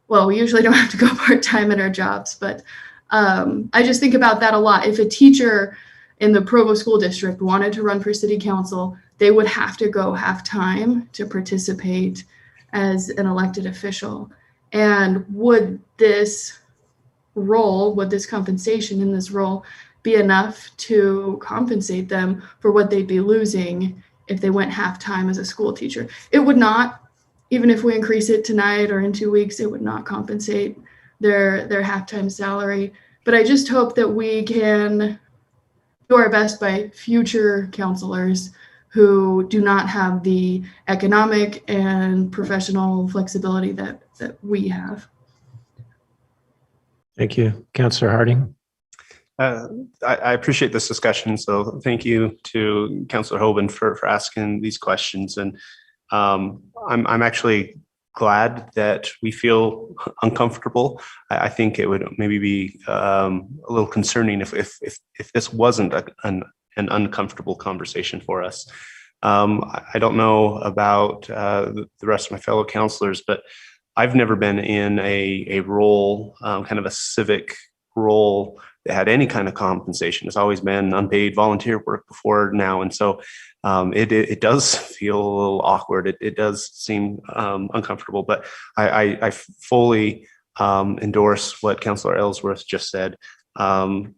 Well, we usually don't have to go part-time at our jobs, but I just think about that a lot. If a teacher in the Provo School District wanted to run for city council, they would have to go half-time to participate as an elected official. And would this compensation in this role be enough to compensate them for what they'd be losing if they went half-time as a school teacher? It would not. Even if we increase it tonight or in 2 weeks, it would not compensate their half-time salary. But I just hope that we can do our best by future counselors who do not have the economic and professional flexibility that we have. Thank you. Councillor Harding. I appreciate this discussion. So thank you to Councillor Hoban for asking these questions. And I'm actually glad that we feel uncomfortable. I think it would maybe be a little concerning if this wasn't an uncomfortable conversation for us. I don't know about the rest of my fellow councillors, but I've never been in a role, kind of a civic role that had any kind of compensation. It's always been unpaid volunteer work before now. And so it does feel a little awkward. It does seem uncomfortable, but I fully endorse what Councillor Ellsworth just said. You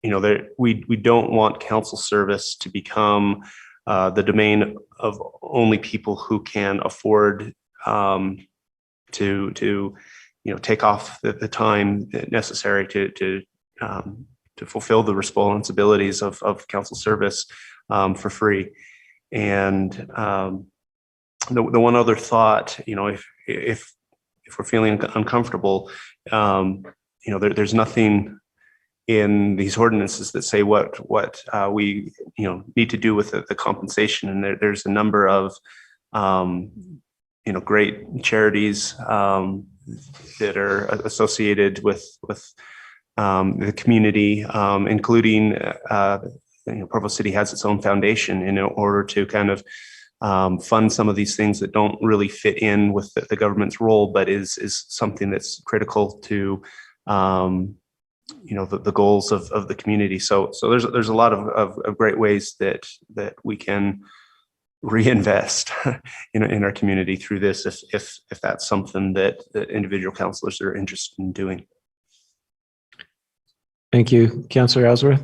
know, we don't want council service to become the domain of only people who can afford to take off the time necessary to fulfill the responsibilities of council service for free. And the one other thought, if we're feeling uncomfortable, there's nothing in these ordinances that say what we need to do with the compensation. And there's a number of great charities that are associated with the community, including Provo City has its own foundation in order to kind of fund some of these things that don't really fit in with the government's role, but is something that's critical to the goals of the community. So there's a lot of great ways that we can reinvest in our community through this if that's something that individual councilors are interested in doing. Thank you. Councillor Ellsworth.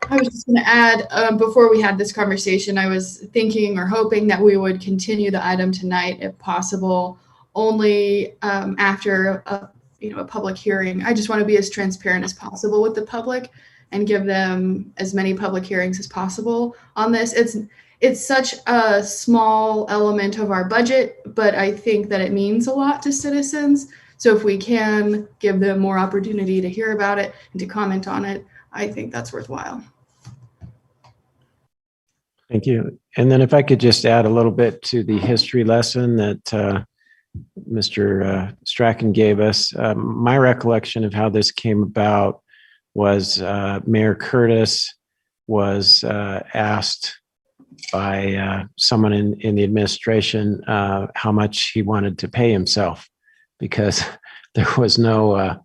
I was just going to add, before we had this conversation, I was thinking or hoping that we would continue the item tonight if possible, only after a public hearing. I just want to be as transparent as possible with the public and give them as many public hearings as possible on this. It's such a small element of our budget, but I think that it means a lot to citizens. So if we can give them more opportunity to hear about it and to comment on it, I think that's worthwhile. Thank you. And then if I could just add a little bit to the history lesson that Mr. Strachan gave us. My recollection of how this came about was Mayor Curtis was asked by someone in the administration how much he wanted to pay himself, because there was no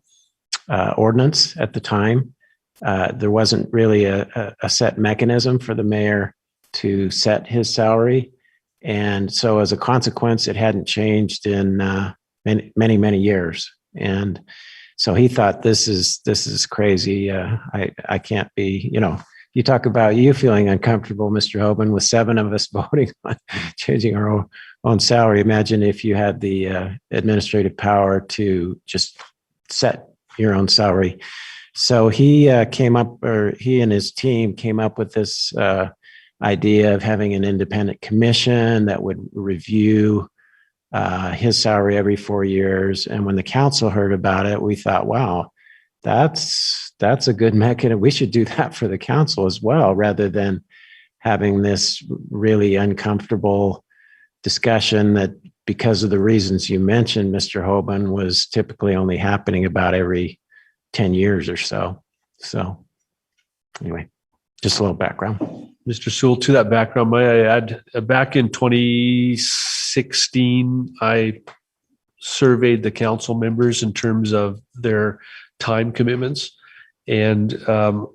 ordinance at the time. There wasn't really a set mechanism for the mayor to set his salary. And so as a consequence, it hadn't changed in many years. And so he thought, this is crazy. I can't be, you talk about you feeling uncomfortable, Mr. Hoban, with 7 of us voting on changing our own salary. Imagine if you had the administrative power to just set your own salary. So he he and his team came up with this idea of having an independent commission that would review his salary every 4 years. And when the council heard about it, we thought, wow, that's a good mechanism. We should do that for the council as well, rather than having this really uncomfortable discussion that, because of the reasons you mentioned, Mr. Hoban, was typically only happening about every 10 years or so. So anyway, just a little background. Mr. Sewell, to that background, may I add, back in 2016, I surveyed the council members in terms of their time commitments. And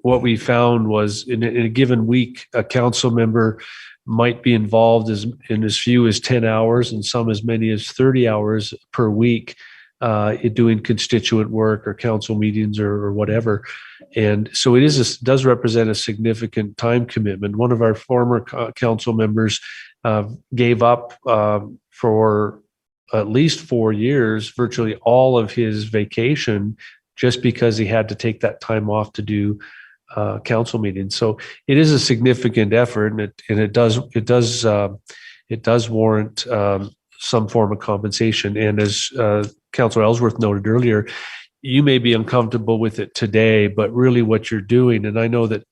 what we found was in a given week, a council member might be involved in as few as 10 hours and some as many as 30 hours per week in doing constituent work or council meetings or whatever. And so it does represent a significant time commitment. One of our former council members gave up for at least 4 years, virtually all of his vacation, just because he had to take that time off to do council meetings. So it is a significant effort, and it does warrant some form of compensation. And as Councilor Ellsworth noted earlier, you may be uncomfortable with it today, but really what you're doing, and I know that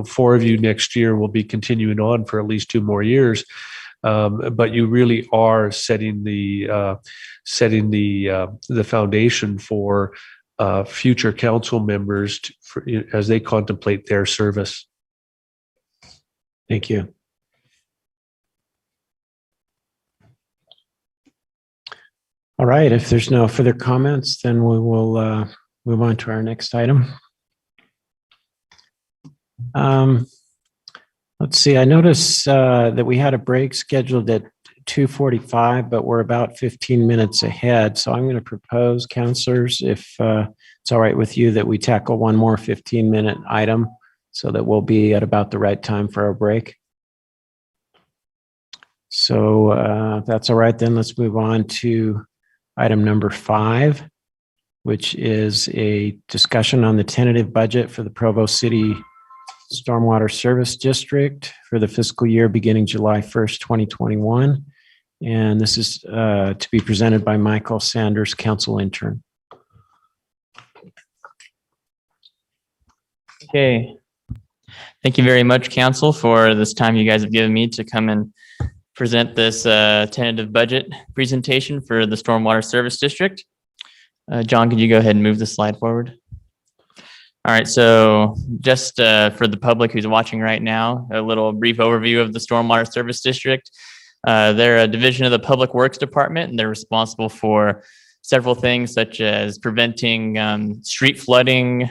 4 of you next year will be continuing on for at least 2 more years, but you really are setting the foundation for future council members as they contemplate their service. Thank you. All right, if there's no further comments, then we will move on to our next item. Let's see, I noticed that we had a break scheduled at 2:45, but we're about 15 minutes ahead. So I'm going to propose, councilors, if it's all right with you, that we tackle one more 15-minute item so that we'll be at about the right time for our break. So if that's all right, then let's move on to item number 5, which is a discussion on the tentative budget for the Provo City Stormwater Service District for the fiscal year beginning July 1st, 2021. And this is to be presented by Michael Sanders, council intern. Okay. Thank you very much, council, for this time you guys have given me to come and present this tentative budget presentation for the Stormwater Service District. John, could you go ahead and move the slide forward? All right, so just for the public who's watching right now, a little brief overview of the Stormwater Service District. They're a division of the Public Works Department, and they're responsible for several things such as preventing street flooding,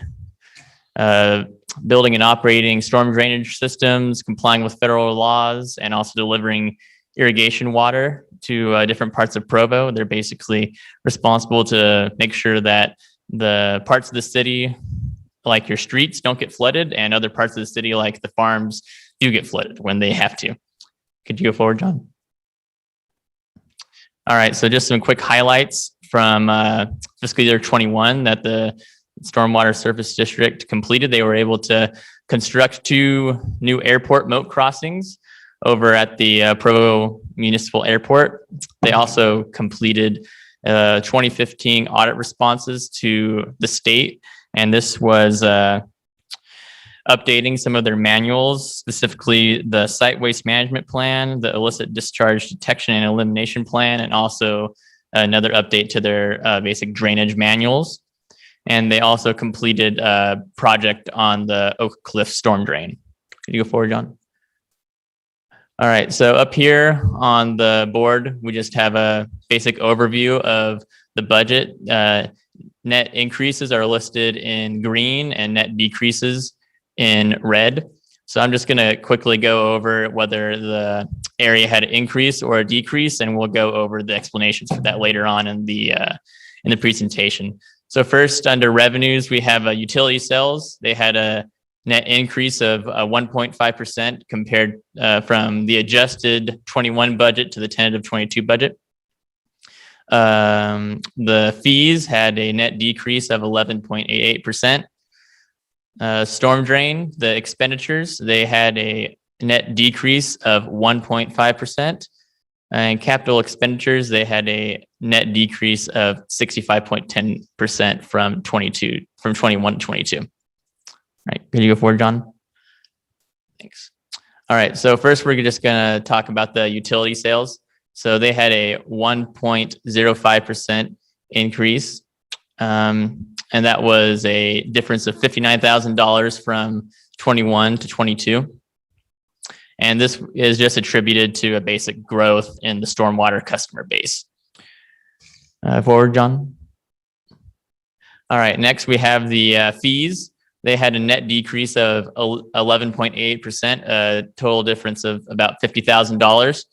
building and operating storm drainage systems, complying with federal laws, and also delivering irrigation water to different parts of Provo. They're basically responsible to make sure that the parts of the city, like your streets, don't get flooded, and other parts of the city, like the farms, do get flooded when they have to. Could you go forward, John? All right, so just some quick highlights from fiscal year 21 that the Stormwater Service District completed. They were able to construct 2 new airport moat crossings over at the Provo Municipal Airport. They also completed 2015 audit responses to the state, and this was updating some of their manuals, specifically the site waste management plan, the illicit discharge detection and elimination plan, and also another update to their basic drainage manuals. And they also completed a project on the Oak Cliff storm drain. Could you go forward, John? All right, so up here on the board, we just have a basic overview of the budget. Net increases are listed in green and net decreases in red. So I'm just gonna quickly go over whether the area had an increase or a decrease, and we'll go over the explanations for that later on in the presentation. So first, under revenues, we have utility sales. They had a net increase of 1.5% compared from the adjusted 21 budget to the tentative 22 budget. The fees had a net decrease of 11.88%. Storm drain, the expenditures, they had a net decrease of 1.5%. And capital expenditures, they had a net decrease of 65.10% from 21 to 22. All right, can you go forward, John? Thanks. All right, so first we're just gonna talk about the utility sales. So they had a 1.05% increase. And that was a difference of $59,000 from 21 to 22. And this is just attributed to a basic growth in the stormwater customer base. Forward, John. All right, next we have the fees. they had a net decrease of 11.8%, a total difference of about $50,000.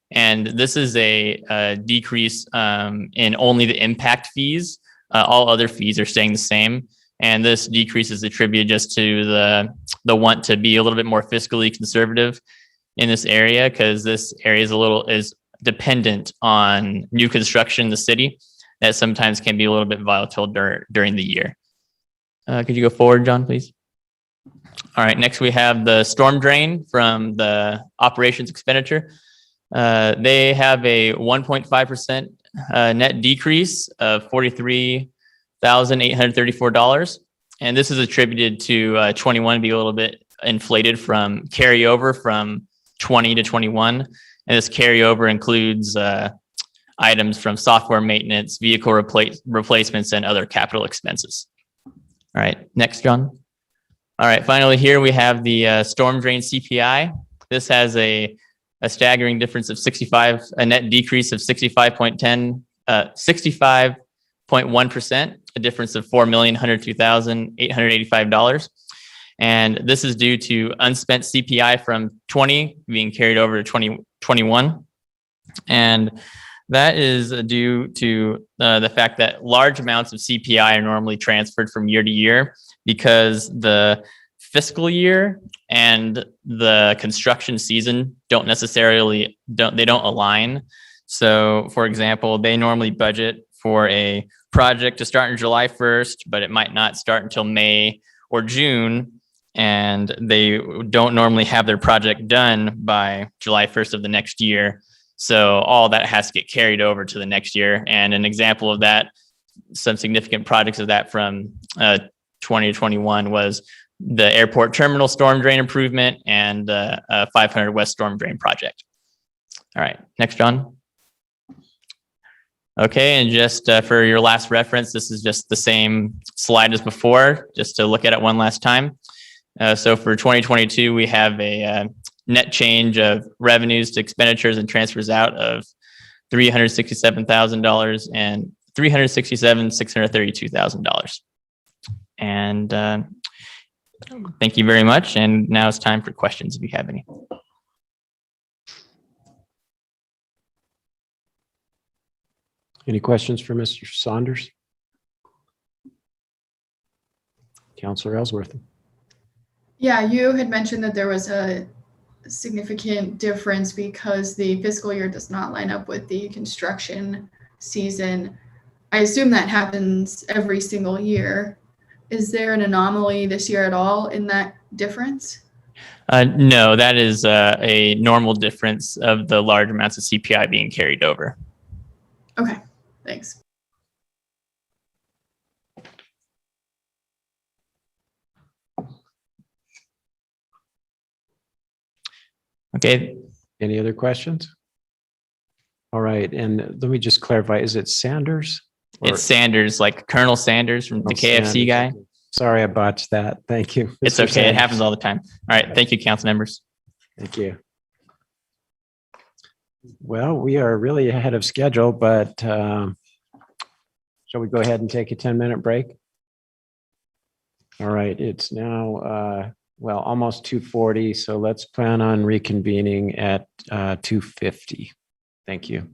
And this is a decrease in only the impact fees. All other fees are staying the same. And this decrease is attributed just to the want to be a little bit more fiscally conservative in this area, because this area is dependent on new construction in the city that sometimes can be a little bit volatile during the year. Could you go forward, John, please? All right, next we have the storm drain from the operations expenditure. They have a 1.5% net decrease of $43,834. And this is attributed to 21 be a little bit inflated from carryover from 20 to 21. And this carryover includes items from software maintenance, vehicle replacements, and other capital expenses. All right, next, John. All right, finally here we have the storm drain CPI. This has a staggering difference of a net decrease of 65.1%, a difference of $4,102,885. And this is due to unspent CPI from 20 being carried over to 2021. And that is due to the fact that large amounts of CPI are normally transferred from year to year, because the fiscal year and the construction season don't align. So for example, they normally budget for a project to start on July 1st, but it might not start until May or June. And they don't normally have their project done by July 1st of the next year. So all that has to get carried over to the next year. And an example of that, some significant projects of that from 2021 was the airport terminal storm drain improvement and 500 West storm drain project. All right, next, John. Okay, and just for your last reference, this is just the same slide as before, just to look at it one last time. So for 2022, we have a net change of revenues to expenditures and transfers out of $367,000 and $632,000. And thank you very much. And now it's time for questions if you have any. Any questions for Mr. Saunders? Councilor Ellsworth. Yeah, you had mentioned that there was a significant difference because the fiscal year does not line up with the construction season. I assume that happens every single year. Is there an anomaly this year at all in that difference? No, that is a normal difference of the large amounts of CPI being carried over. Okay, thanks. Okay. Any other questions? All right, and let me just clarify, is it Sanders? It's Sanders, like Colonel Sanders from the KFC guy. Sorry, I botched that. Thank you. It's Mr. okay. Sanders. It happens all the time. All right. Thank you, council members. Thank you. Well, we are really ahead of schedule, but shall we go ahead and take a 10-minute break? All right. It's now, well, almost 2:40, so let's plan on reconvening at 2:50. Thank you.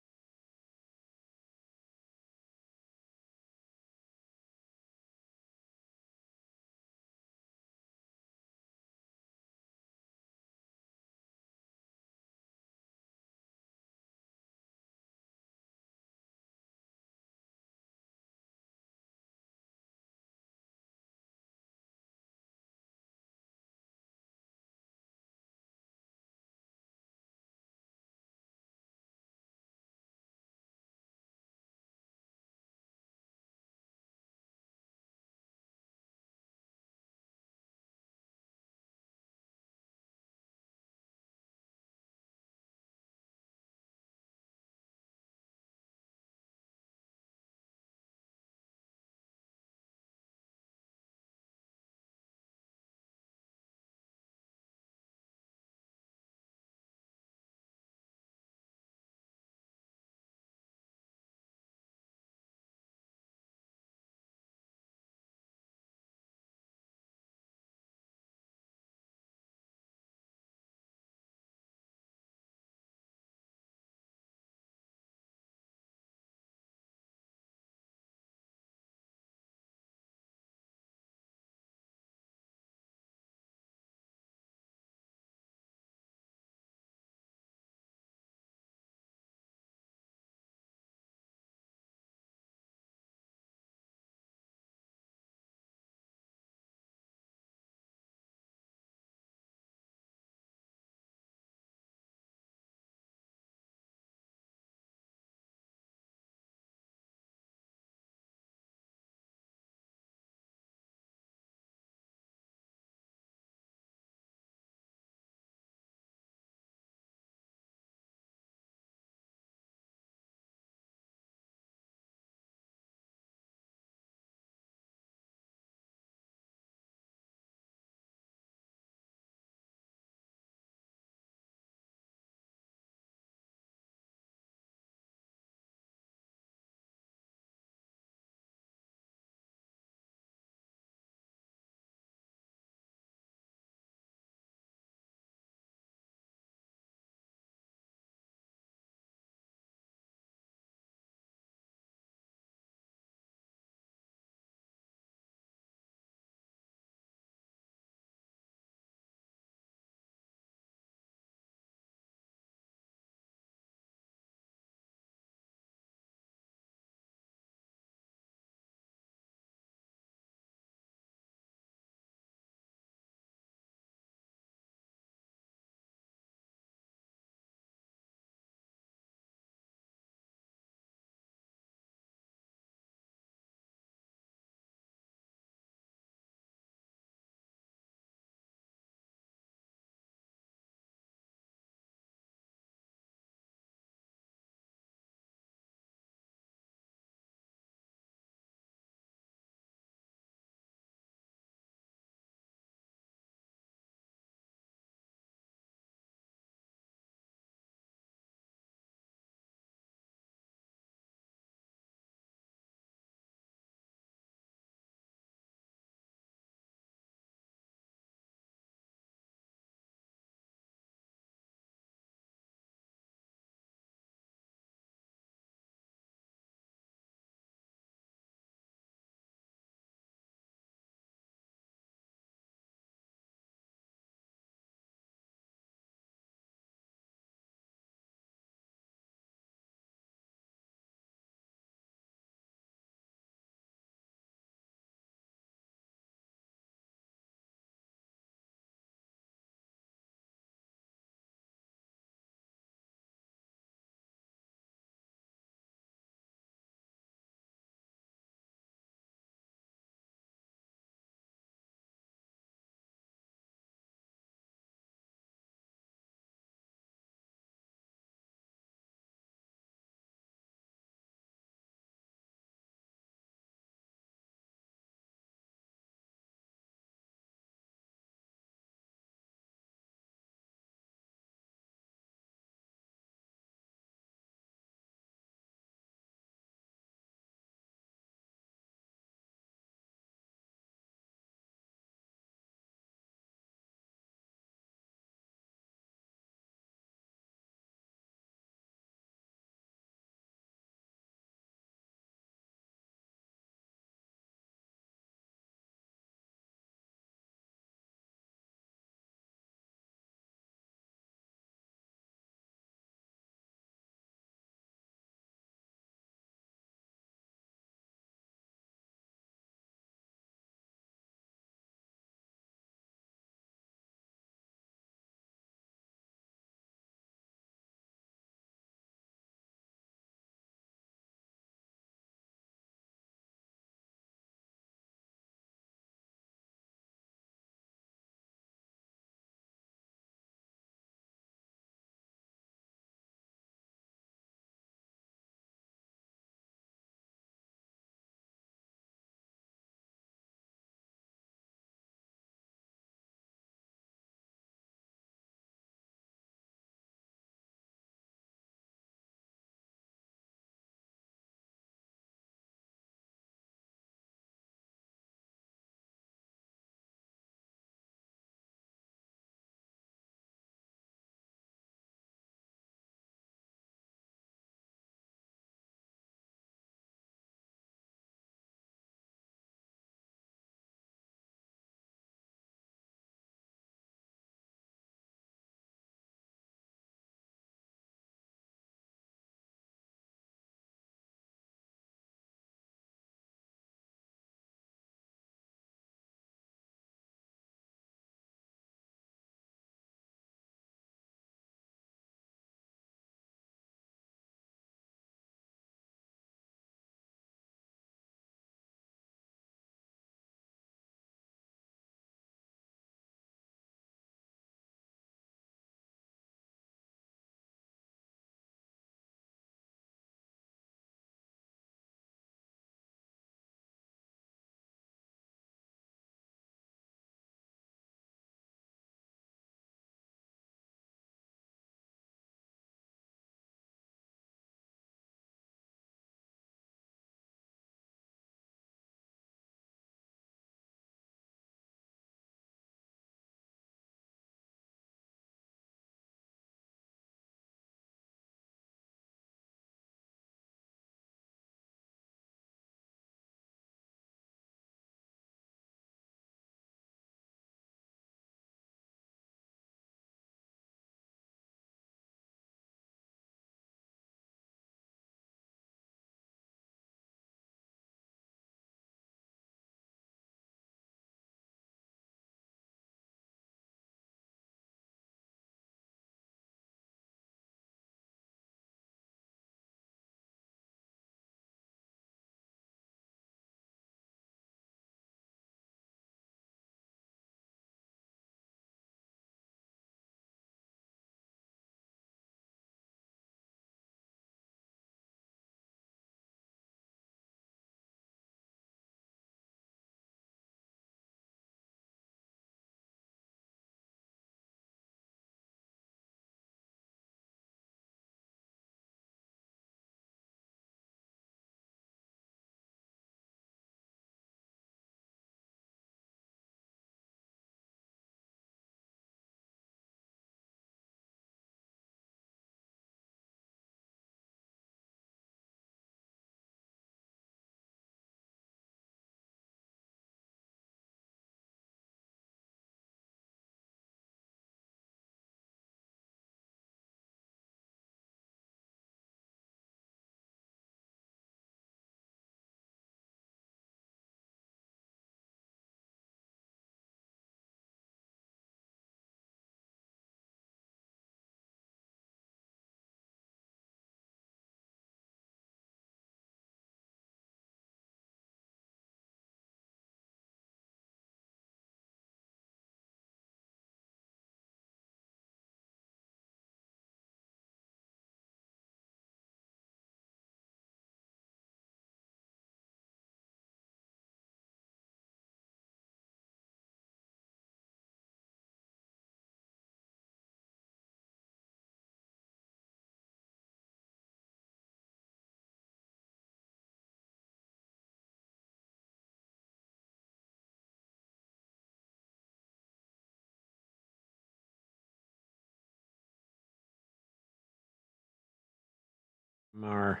our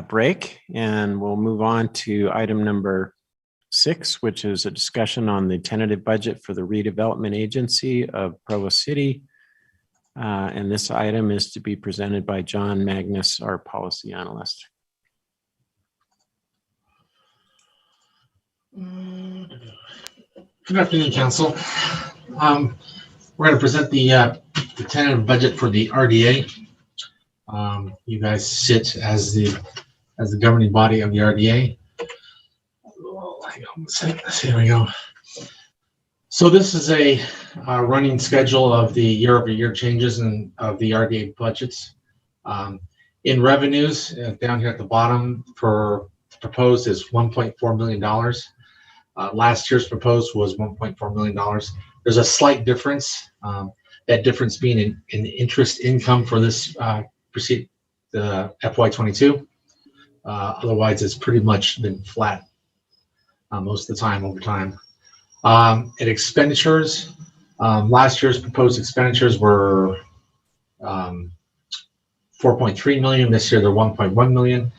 break, and we'll move on to item number 6, which is a discussion on the tentative budget for the Redevelopment Agency of Provo City. And this item is to be presented by John Magnus, our policy analyst. Good afternoon, Council. We're going to present the tentative budget for the RDA. You guys sit as the governing body of the RDA. Here we go. So this is a running schedule of the year-over-year changes of the RDA budgets. In revenues, down here at the bottom, for proposed is $1.4 million. Last year's proposed was $1.4 million. There's a slight difference. That difference being in interest income for this the FY22. Otherwise, it's pretty much been flat most of the time over time. At expenditures, last year's proposed expenditures were 4.3 million. This year they're 1.1 million.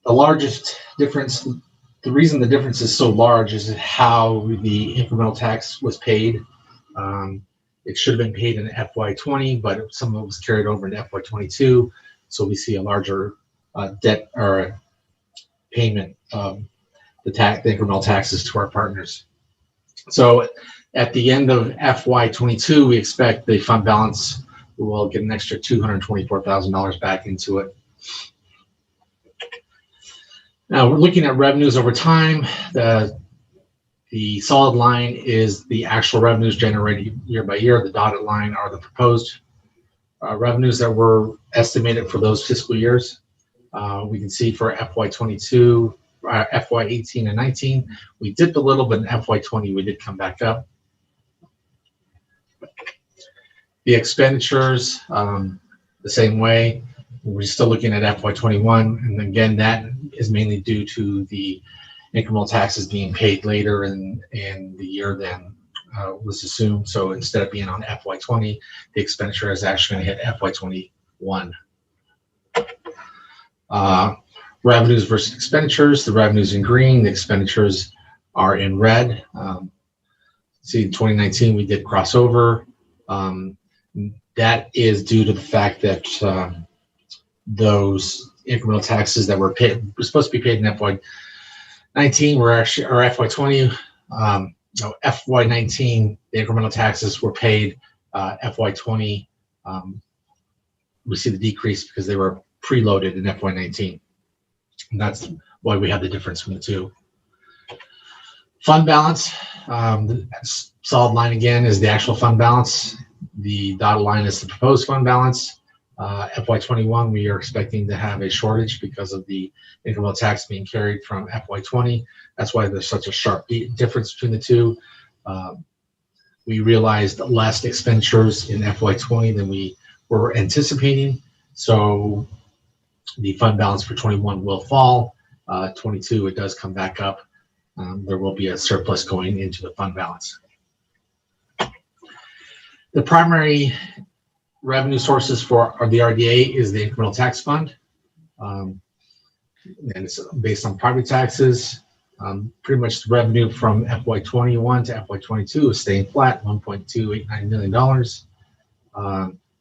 The largest difference, the reason the difference is so large is how the incremental tax was paid. It should have been paid in FY20, but some of it was carried over into FY22. So we see a larger debt or payment of the incremental taxes to our partners. So at the end of FY22, we expect the fund balance will get an extra $224,000 back into it. Now we're looking at revenues over time. The solid line is the actual revenues generated year by year. The dotted line are the proposed revenues that were estimated for those fiscal years. We can see for FY22, FY18 and 19, we dipped a little, but in FY20 we did come back up. The expenditures, the same way. We're still looking at FY21, and again, that is mainly due to the incremental taxes being paid later in the year than was assumed. So instead of being on FY20, the expenditure is actually going to hit FY21. Revenues versus expenditures. The revenues in green, the expenditures are in red. See, in 2019 we did crossover. That is due to the fact that those incremental taxes that were supposed to be paid in FY19 were actually, or FY20. No, FY19, the incremental taxes were paid. FY20, we see the decrease because they were preloaded in FY19. And that's why we have the difference from the two. Fund balance, the solid line again is the actual fund balance. The dotted line is the proposed fund balance. FY21, we are expecting to have a shortage because of the incremental tax being carried from FY20. That's why there's such a sharp difference between the two. We realized less expenditures in FY20 than we were anticipating. So the fund balance for 21 will fall. 22, it does come back up. There will be a surplus going into the fund balance. The primary revenue sources for the RDA is the incremental tax fund. And it's based on property taxes. Pretty much the revenue from FY21 to FY22 is staying flat, $1.289 million.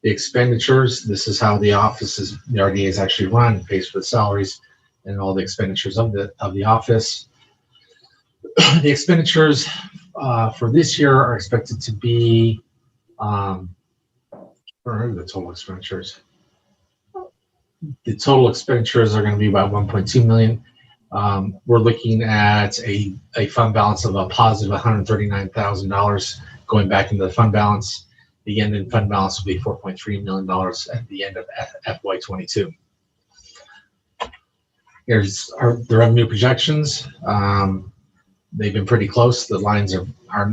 The expenditures, this is how the offices, the RDA is actually run, it pays for the salaries and all the expenditures of the office. The expenditures for this year are expected to be, where are the total expenditures? The total expenditures are going to be about 1.2 million. We're looking at a fund balance of a positive $139,000 going back into the fund balance. The ending fund balance will be $4.3 million at the end of FY22. Here's the revenue projections. They've been pretty close. The lines are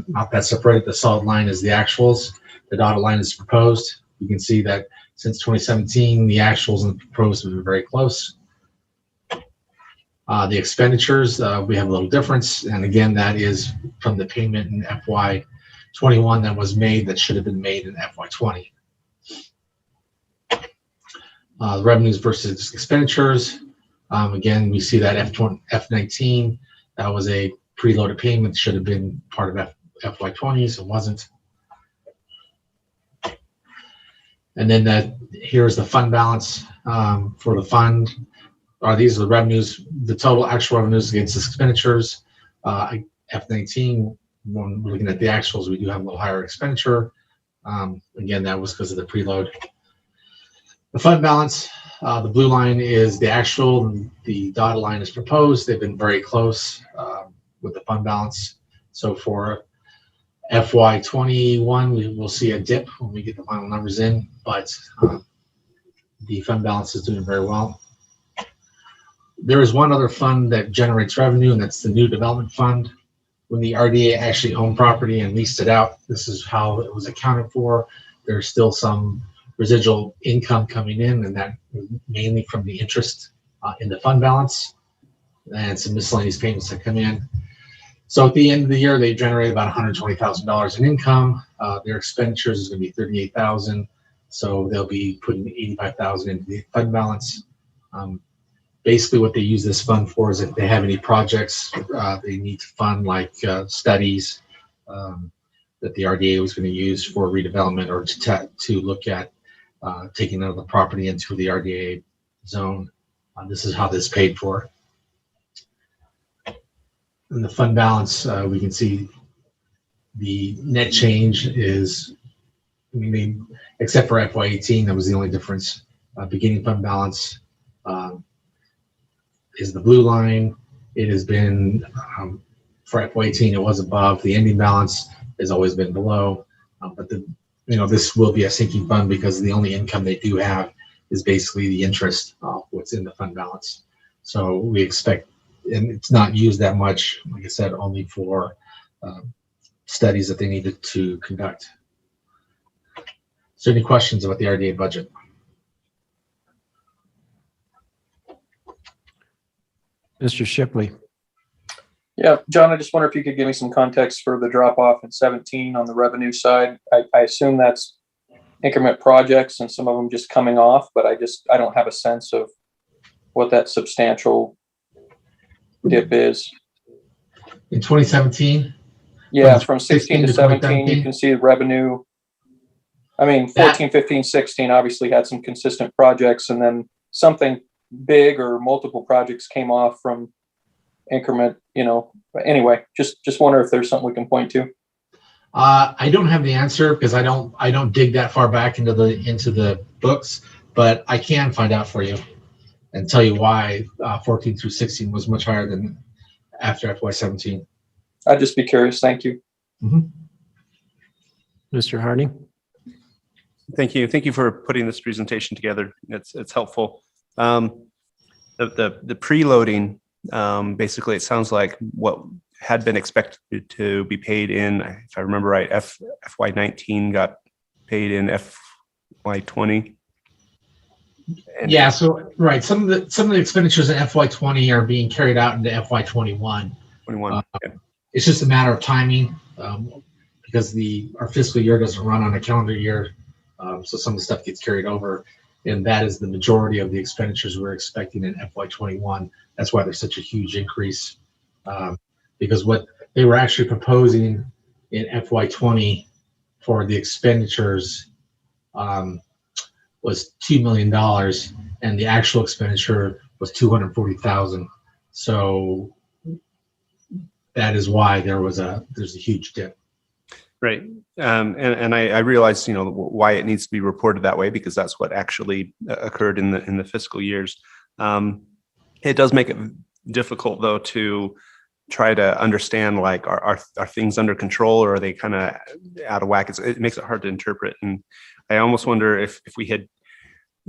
not that separated. The solid line is the actuals. The dotted line is proposed. You can see that since 2017, the actuals and the proposed have been very close. The expenditures, we have a little difference. And again, that is from the payment in FY21 that was made that should have been made in FY20. Revenues versus expenditures. Again, we see that F19, that was a preloaded payment, should have been part of FY20, so it wasn't. And then here's the fund balance for the fund. These are the revenues, the total actual revenues against expenditures. F19, when we're looking at the actuals, we do have a little higher expenditure. Again, that was because of the preload. The fund balance, the blue line is the actual, and the dotted line is proposed. They've been very close with the fund balance. So for FY21, we will see a dip when we get the final numbers in, but the fund balance is doing very well. There is one other fund that generates revenue, and that's the new development fund. When the RDA actually owned property and leased it out, this is how it was accounted for. There's still some residual income coming in, and that mainly from the interest in the fund balance and some miscellaneous payments that come in. So at the end of the year, they generate about $120,000 in income. Their expenditures is going to be $38,000, so they'll be putting $85,000 into the fund balance. Basically, what they use this fund for is if they have any projects they need to fund, like studies that the RDA was going to use for redevelopment, or to look at taking another property into the RDA zone. This is how this is paid for. In the fund balance, we can see the net change is, except for FY18, that was the only difference. Beginning fund balance is the blue line. It has been, for FY18, it was above. The ending balance has always been below. But this will be a sinking fund because the only income they do have is basically the interest of what's in the fund balance. So we expect, and it's not used that much, like I said, only for studies that they needed to conduct. So any questions about the RDA budget? Mr. Shipley. Yeah, John, I just wonder if you could give me some context for the drop off in 17 on the revenue side. I assume that's increment projects and some of them just coming off, but I don't have a sense of what that substantial dip is. In 2017? Yeah, from 16 to 17, you can see revenue. I mean, 14, 15, 16 obviously had some consistent projects, and then something big or multiple projects came off from increment, but anyway, just wonder if there's something we can point to. I don't have the answer because I don't dig that far back into the books, but I can find out for you and tell you why 14 through 16 was much higher than after FY17. I'd just be curious. Thank you. Mr. Harding. Thank you. Thank you for putting this presentation together. It's helpful. The preloading, basically, it sounds like what had been expected to be paid in, if I remember right, FY19 got paid in FY20. Yeah, so right, some of the expenditures in FY20 are being carried out into FY21. Okay. It's just a matter of timing, because our fiscal year doesn't run on a calendar year, so some of the stuff gets carried over, and that is the majority of the expenditures we're expecting in FY21. That's why there's such a huge increase, because what they were actually proposing in FY20 for the expenditures was $2 million, and the actual expenditure was $240,000. So that is why there's a huge dip. Right. And I realize, why it needs to be reported that way, because that's what actually occurred in the fiscal years. It does make it difficult, though, to try to understand, like, are things under control, or are they kind of out of whack? It makes it hard to interpret. And I almost wonder if we had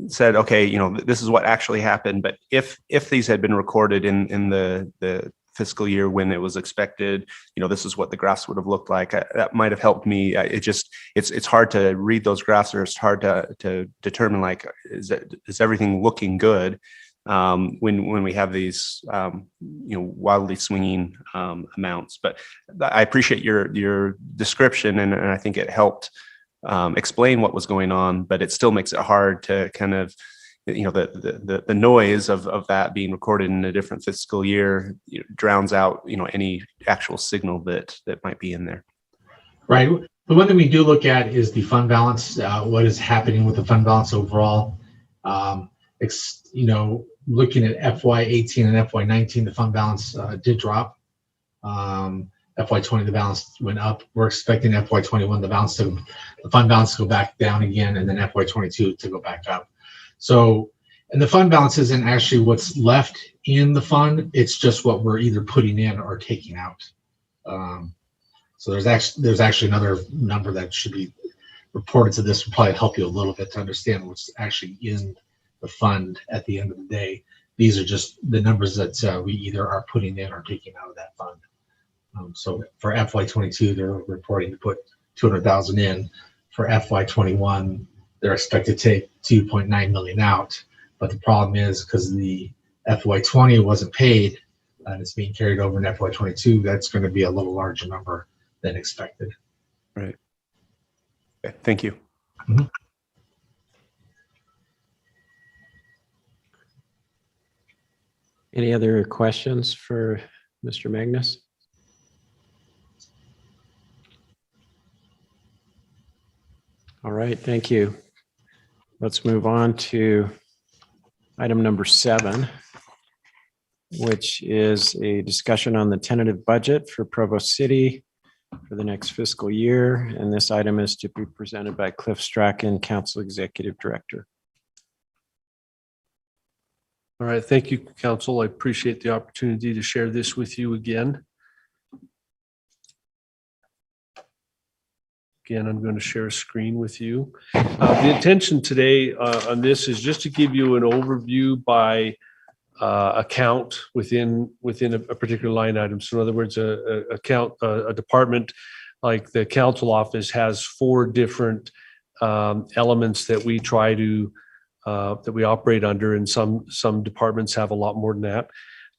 said, okay, this is what actually happened, but if these had been recorded in the fiscal year when it was expected, this is what the graphs would have looked like. That might have helped me. It's hard to read those graphs, or it's hard to determine, like, is everything looking good when we have these wildly swinging amounts. But I appreciate your description, and I think it helped explain what was going on, but it still makes it hard to kind of the noise of that being recorded in a different fiscal year drowns out, any actual signal that might be in there. Right. The one thing we do look at is the fund balance. What is happening with the fund balance overall? Looking at FY18 and FY19, the fund balance did drop. FY20, the balance went up. We're expecting FY21, the fund balance to go back down again, and then FY22 to go back up. So, and the fund balance isn't actually what's left in the fund. It's just what we're either putting in or taking out. So there's actually another number that should be reported to this. Will probably help you a little bit to understand what's actually in the fund at the end of the day. These are just the numbers that we either are putting in or taking out of that fund. So for FY22, they're reporting to put 200,000 in. For FY21, they're expected to take 2.9 million out. But the problem is because the FY20 wasn't paid and it's being carried over in FY22, that's going to be a little larger number than expected. Right. Okay, thank you. Mm-hmm. Any other questions for Mr. Magnus? All right, thank you. Let's move on to item number 7, which is a discussion on the tentative budget for Provo City for the next fiscal year. And this item is to be presented by Cliff Strachan, Council Executive Director. All right, thank you, Council. I appreciate the opportunity to share this with you again. Again, I'm going to share a screen with you. The intention today on this is just to give you an overview by account within a particular line item. So in other words, a department like the council office has 4 different elements that we try to that we operate under, and some departments have a lot more than that.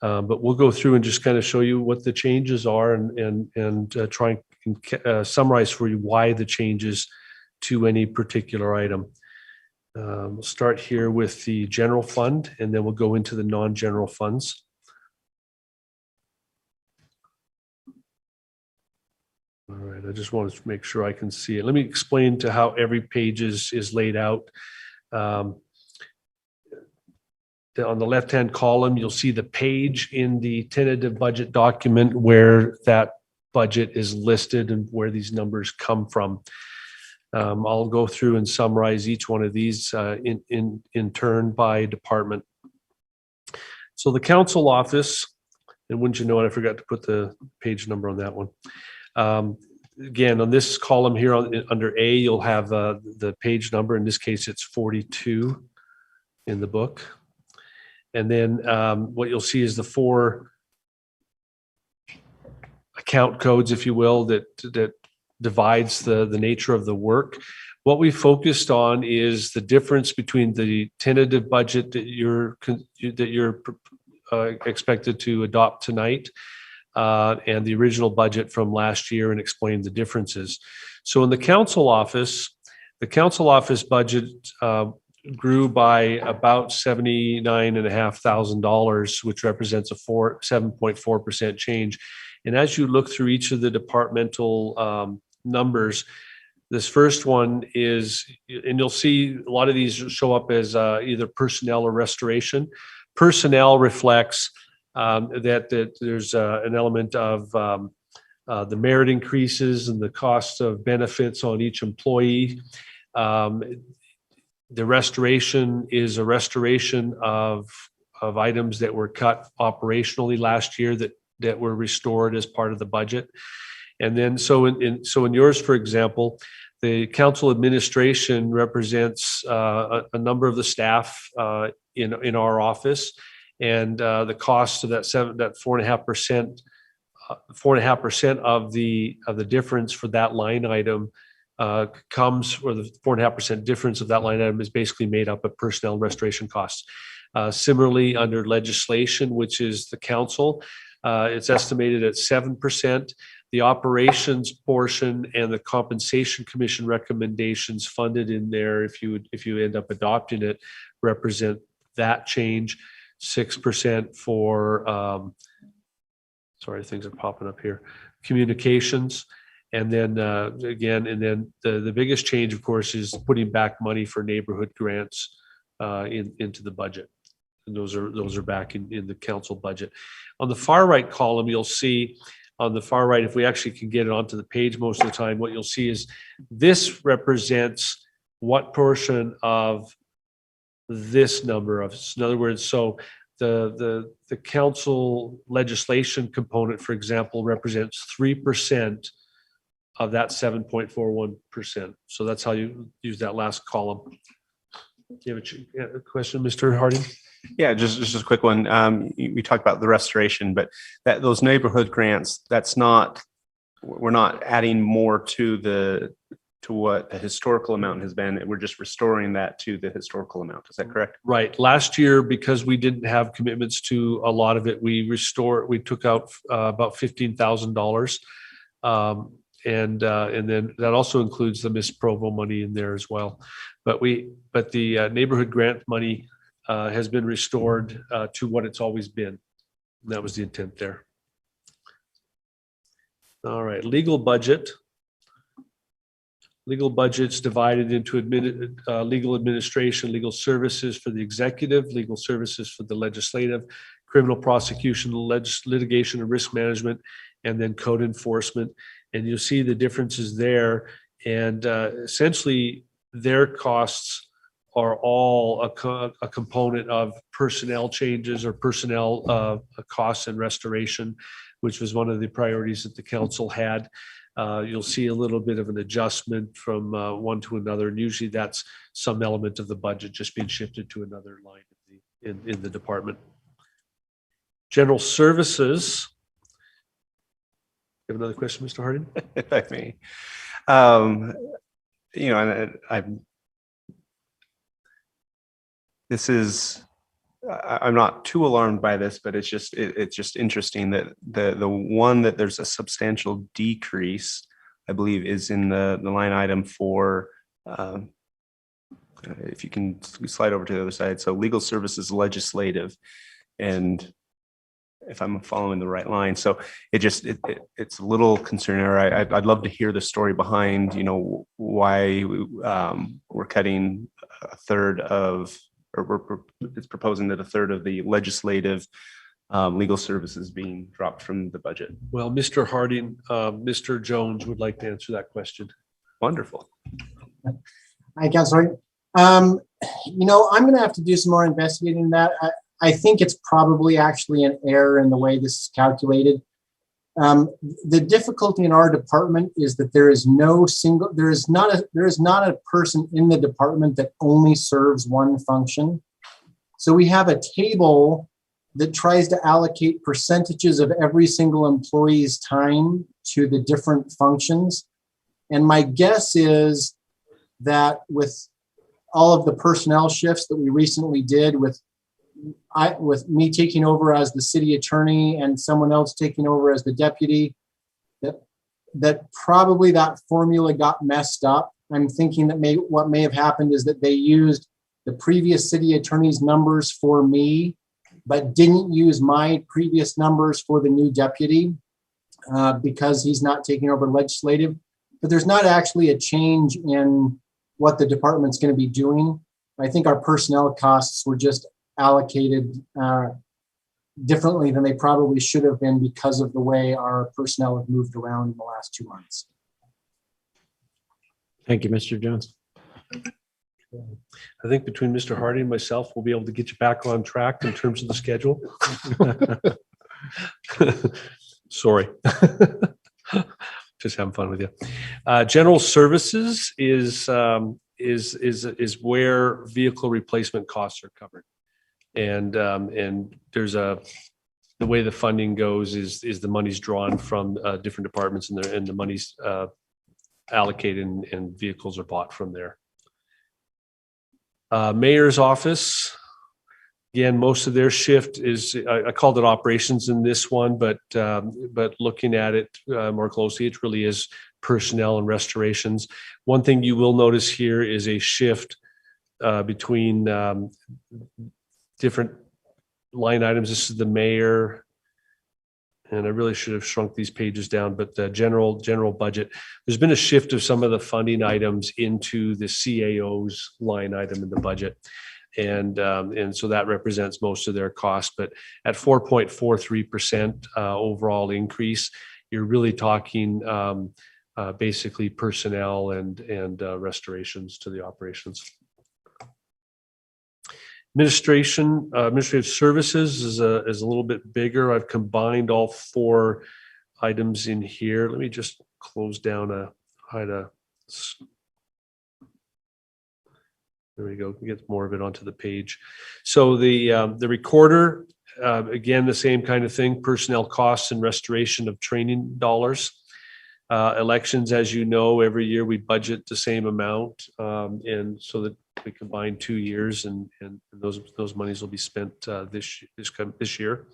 But we'll go through and just kind of show you what the changes are and try and summarize for you why the changes to any particular item. We'll start here with the general fund, and then we'll go into the non-general funds. All right, I just wanted to make sure I can see it. Let me explain to how every page is laid out. On the left-hand column, you'll see the page in the tentative budget document where that budget is listed and where these numbers come from. I'll go through and summarize each one of these in turn by department. So the council office, and wouldn't you know it, I forgot to put the page number on that one. Again, on this column here under A, you'll have the page number. In this case, it's 42 in the book. And then what you'll see is the 4 account codes, if you will, that divides the nature of the work. What we focused on is the difference between the tentative budget that you're expected to adopt tonight and the original budget from last year, and explain the differences. So in the council office budget grew by about $79,500, which represents a 7.4% change. And as you look through each of the departmental numbers, this first one is, and you'll see a lot of these show up as either personnel or restoration. Personnel reflects that there's an element of the merit increases and the cost of benefits on each employee. The restoration is a restoration of items that were cut operationally last year that were restored as part of the budget. And then so in yours, for example, the council administration represents a number of the staff in our office, and the cost of that 4.5% of the difference for that line item comes, or the 4.5% difference of that line item is basically made up of personnel and restoration costs. Similarly, under legislation, which is the council, it's estimated at 7%. The operations portion and the compensation commission recommendations funded in there, if you end up adopting it, represent that change. 6% for, sorry, things are popping up here, communications. And then the biggest change, of course, is putting back money for neighborhood grants into the budget. And those are back in the council budget. On the far right column, you'll see on the far right, if we actually can get it onto the page most of the time, what you'll see is this represents what portion of this number of, in other words, so the council legislation component, for example, represents 3% of that 7.41%. So that's how you use that last column. Do you have a question, Mr. Harding? Yeah, just a quick one. We talked about the restoration, but those neighborhood grants, we're not adding more to what the historical amount has been. We're just restoring that to the historical amount. Is that correct? Right. Last year, because we didn't have commitments to a lot of it, we took out about $15,000. And then that also includes the Miss Provo money in there as well. But the neighborhood grant money has been restored to what it's always been. And that was the intent there. All right, legal budget. Legal budget's divided into legal administration, legal services for the executive, legal services for the legislative, criminal prosecution, litigation and risk management, and then code enforcement. And you'll see the differences there. And essentially, their costs are all a component of personnel changes or personnel costs and restoration, which was one of the priorities that the council had. You'll see a little bit of an adjustment from one to another, and usually that's some element of the budget just being shifted to another line in the department. General services. You have another question, Mr. Harding? If I may. I'm not too alarmed by this, but it's just interesting that the one that there's a substantial decrease, I believe, is in the line item for, if you can slide over to the other side. So legal services legislative, and if I'm following the right line. So it's a little concerning. I'd love to hear the story behind, why we're cutting a third of, or it's proposing that a third of the legislative legal services being dropped from the budget. Well, Mr. Harding, Mr. Jones would like to answer that question. Wonderful. Hi, Councilor. I'm going to have to do some more investigating in that. I think it's probably actually an error in the way this is calculated. The difficulty in our department is that there is not a person in the department that only serves one function. So we have a table that tries to allocate percentages of every single employee's time to the different functions. And my guess is that with all of the personnel shifts that we recently did, with me taking over as the city attorney and someone else taking over as the deputy, that probably that formula got messed up. I'm thinking that what may have happened is that they used the previous city attorney's numbers for me, but didn't use my previous numbers for the new deputy because he's not taking over legislative. But there's not actually a change in what the department's going to be doing. I think our personnel costs were just allocated differently than they probably should have been because of the way our personnel have moved around in the last 2 months. Thank you, Mr. Jones. I think between Mr. Harding and myself, we'll be able to get you back on track in terms of the schedule. Sorry. Just having fun with you. General services is where vehicle replacement costs are covered. And there's the way the funding goes is the money's drawn from different departments and the money's allocated and vehicles are bought from there. Mayor's office, Again, most of their shift is, I called it operations in this one, but looking at it more closely, it really is personnel and restorations. One thing you will notice here is a shift between different line items. This is the mayor, and I really should have shrunk these pages down, but the general budget. There's been a shift of some of the funding items into the CAO's line item in the budget. And so that represents most of their cost, but at 4.43% overall increase, you're really talking basically personnel and restorations to the operations. Administrative services is a little bit bigger. I've combined all 4 items in here. Let me just close down there we go. We get more of it onto the page. So the recorder, again, the same kind of thing, personnel costs and restoration of training dollars. Elections, as you know, every year we budget the same amount, and so that we combine 2 years, and those monies will be spent this year.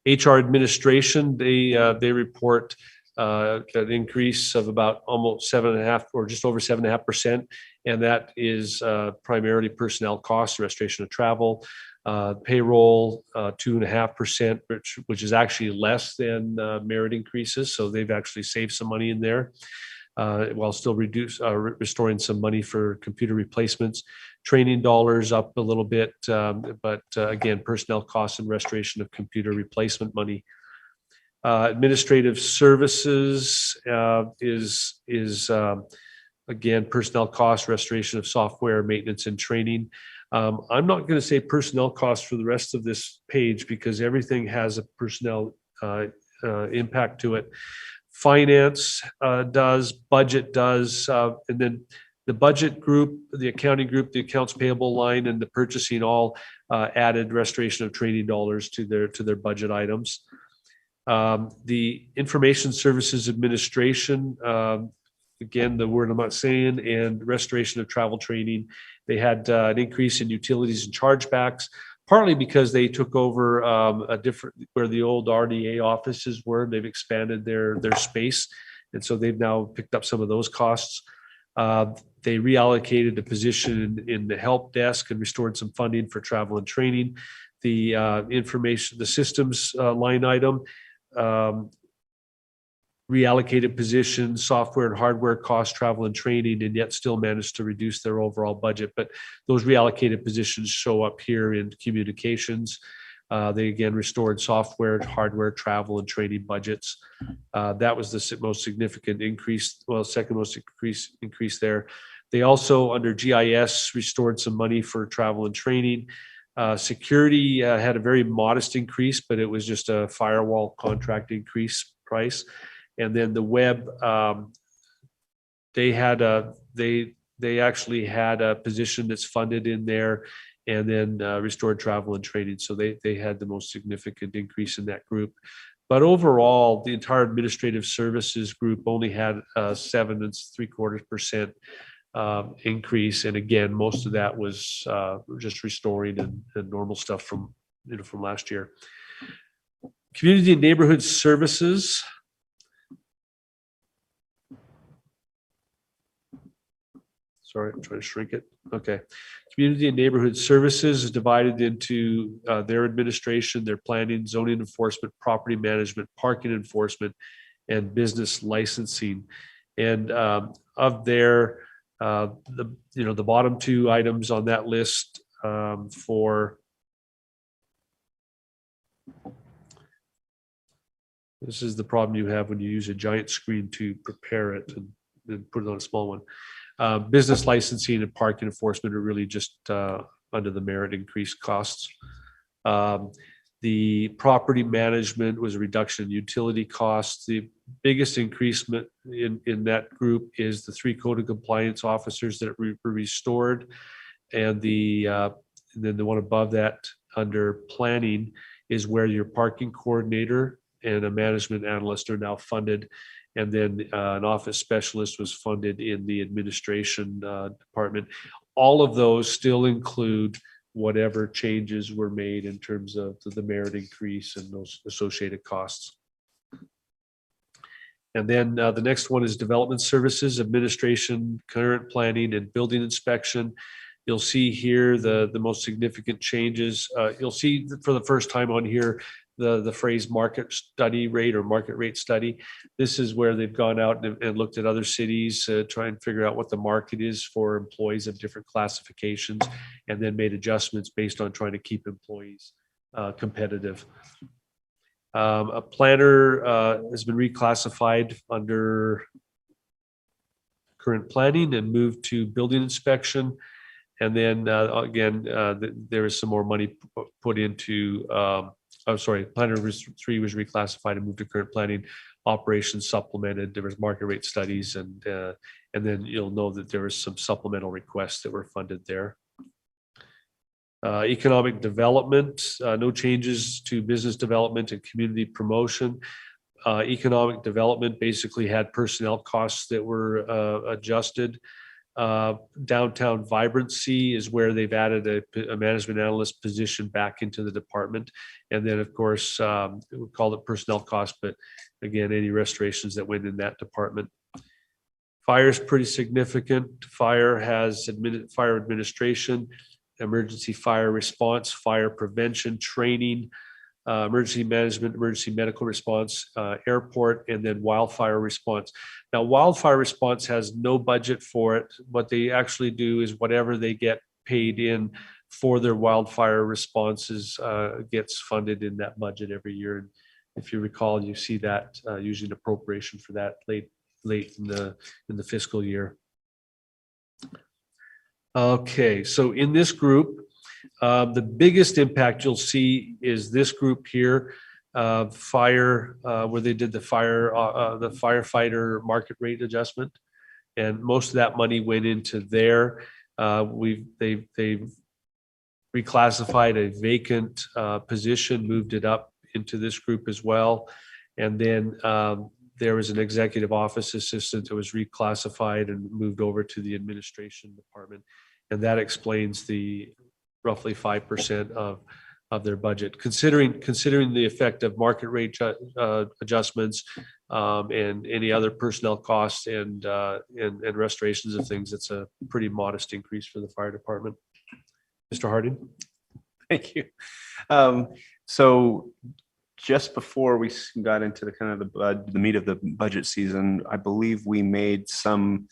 HR administration, they report an increase of about almost 7.5% or just over 7.5%. And that is primarily personnel costs, restoration of travel, payroll, 2.5%, which is actually less than merit increases. So they've actually saved some money in there while still restoring some money for computer replacements. Training dollars up a little bit, but again, personnel costs and restoration of computer replacement money. Administrative services is again, personnel costs, restoration of software, maintenance and training. I'm not going to say personnel costs for the rest of this page because everything has a personnel impact to it. Finance does, budget does, and then the budget group, the accounting group, the accounts payable line, and the purchasing all added restoration of training dollars to their budget items. The information services administration, again, the word I'm not saying, and restoration of travel training. They had an increase in utilities and chargebacks, partly because they took over a different, where the old RDA offices were. They've expanded their space, and so they've now picked up some of those costs. They reallocated a position in the help desk and restored some funding for travel and training. The the systems line item, reallocated positions, software and hardware costs, travel and training, and yet still managed to reduce their overall budget. But those reallocated positions show up here in communications. They again restored software, hardware, travel, and training budgets. That was the most significant increase, well, second most increase there. They also, under GIS, restored some money for travel and training. Security had a very modest increase, but it was just a firewall contract increase price. And then the web, they actually had a position that's funded in there, and then restored travel and training. So they had the most significant increase in that group. But overall, the entire administrative services group only had 7.75% increase. And again, most of that was just restoring and normal stuff from last year. Community and neighborhood services. Sorry, I'm trying to shrink it. Okay. Community and neighborhood services is divided into their administration, their planning, zoning enforcement, property management, parking enforcement, and business licensing. And of their, the bottom 2 items on that list for this is the problem you have when you use a giant screen to prepare it and then put it on a small one. Business licensing and parking enforcement are really just under the merit increased costs. The property management was a reduction in utility costs. The biggest increase in that group is the 3 code of compliance officers that were restored, and then the one above that under planning is where your parking coordinator and a management analyst are now funded. And then an office specialist was funded in the administration department. All of those still include whatever changes were made in terms of the merit increase and those associated costs. And then the next one is development services, administration, current planning, and building inspection. You'll see here the most significant changes. You'll see for the first time on here the phrase market study rate or market rate study. This is where they've gone out and looked at other cities, try and figure out what the market is for employees of different classifications, and then made adjustments based on trying to keep employees competitive. A planner has been reclassified under current planning and moved to building inspection. And then again, there is some more money put into, planner 3 was reclassified and moved to current planning. Operations supplemented. There was market rate studies, and then you'll know that there was some supplemental requests that were funded there. Economic development, no changes to business development and community promotion. Economic development basically had personnel costs that were adjusted. Downtown vibrancy is where they've added a management analyst position back into the department. And then of course, we call it personnel costs, but again, any restorations that went in that department. Fire is pretty significant. Fire has fire administration, emergency fire response, fire prevention, training, emergency management, emergency medical response, airport, and then wildfire response. Now, wildfire response has no budget for it. What they actually do is whatever they get paid in for their wildfire responses gets funded in that budget every year. And if you recall, you see that usually an appropriation for that late in the fiscal year. Okay, so in this group, the biggest impact you'll see is this group here, fire, where they did the firefighter market rate adjustment, and most of that money went into there. They've reclassified a vacant position, moved it up into this group as well, and then there was an executive office assistant that was reclassified and moved over to the administration department, and that explains the roughly 5% of their budget. Considering the effect of market rate adjustments and any other personnel costs and restorations of things, it's a pretty modest increase for the fire department. Mr. Harding? Thank you. So just before we got into the kind of the meat of the budget season, I believe we made some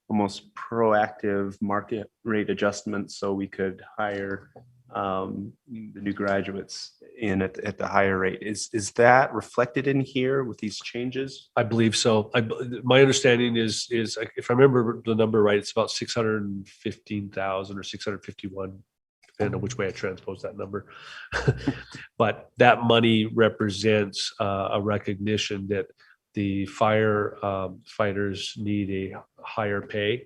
almost proactive market rate adjustments so we could hire the new graduates in at the higher rate. Is that reflected in here with these changes? I believe so. My understanding is if I remember the number right, it's about 615,000 or 651, depending on which way I transpose that number. But that money represents a recognition that the fighters need a higher pay.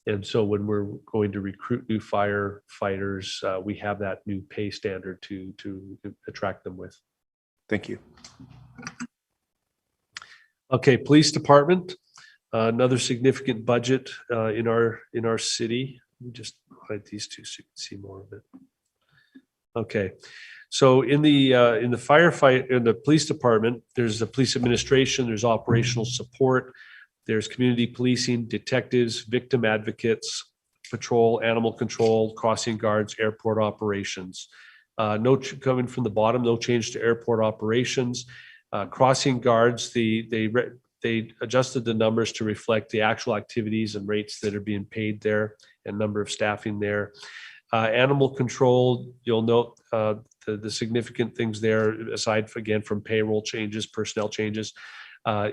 And so when we're going to recruit new firefighters, we have that new pay standard to attract them with. Thank you. Okay, police department, another significant budget in our city. Let me just hide these two so you can see more of it. Okay. So in the firefight, in the police department, there's the police administration, there's operational support, there's community policing, detectives, victim advocates, patrol, animal control, crossing guards, airport operations. Coming from the bottom, no change to airport operations. Crossing guards, they adjusted the numbers to reflect the actual activities and rates that are being paid there and number of staffing there. Animal control, you'll note the significant things there, aside again from payroll changes, personnel changes,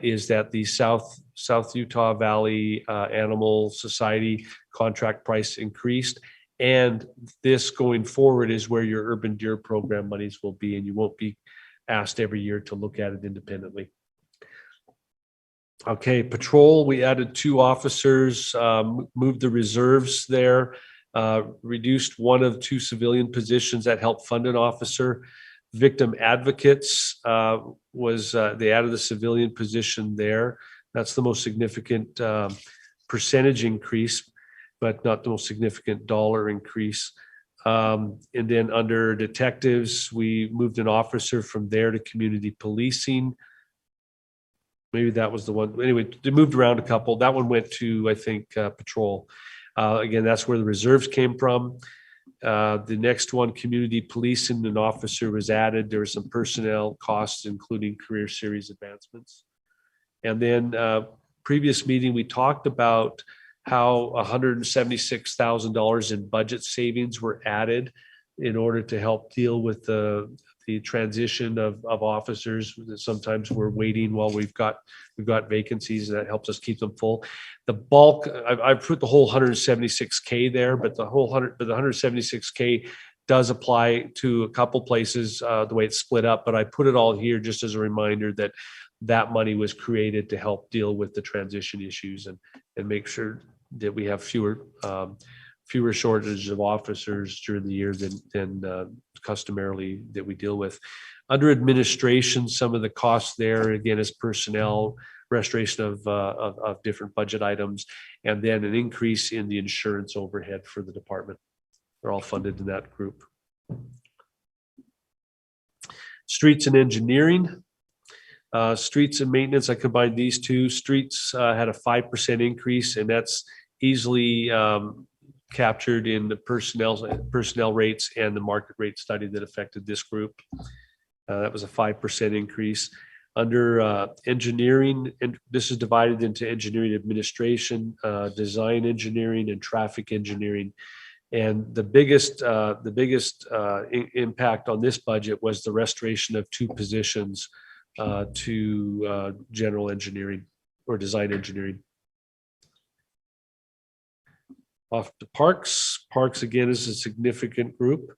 is that the South Utah Valley Animal Society contract price increased. And this going forward is where your urban deer program monies will be, and you won't be asked every year to look at it independently. Okay, patrol, we added 2 officers, moved the reserves there, reduced 1 of 2 civilian positions that helped fund an officer. Victim advocates they added the civilian position there. That's the most significant percentage increase, but not the most significant dollar increase. And then under detectives, we moved an officer from there to community policing. Maybe that was the one. Anyway, they moved around a couple. That one went to, I think, patrol. Again, that's where the reserves came from. The next one, community policing, an officer was added. There were some personnel costs, including career series advancements. And then previous meeting, we talked about how $176,000 in budget savings were added in order to help deal with the transition of officers. Sometimes we're waiting while we've got vacancies, and that helps us keep them full. The bulk, I put the whole 176K there, but the 176K does apply to a couple places, the way it's split up, but I put it all here just as a reminder that that money was created to help deal with the transition issues and make sure that we have fewer shortages of officers during the year than customarily that we deal with. Under administration, some of the costs there, again, is personnel, restoration of different budget items, and then an increase in the insurance overhead for the department. They're all funded in that group. Streets and engineering. Streets and maintenance, I combined these two. Streets had a 5% increase, and that's easily captured in the personnel rates and the market rate study that affected this group. That was a 5% increase. Under engineering, and this is divided into engineering administration, design engineering, and traffic engineering. And the biggest impact on this budget was the restoration of 2 positions to general engineering or design engineering. Off to parks. Parks, again, is a significant group.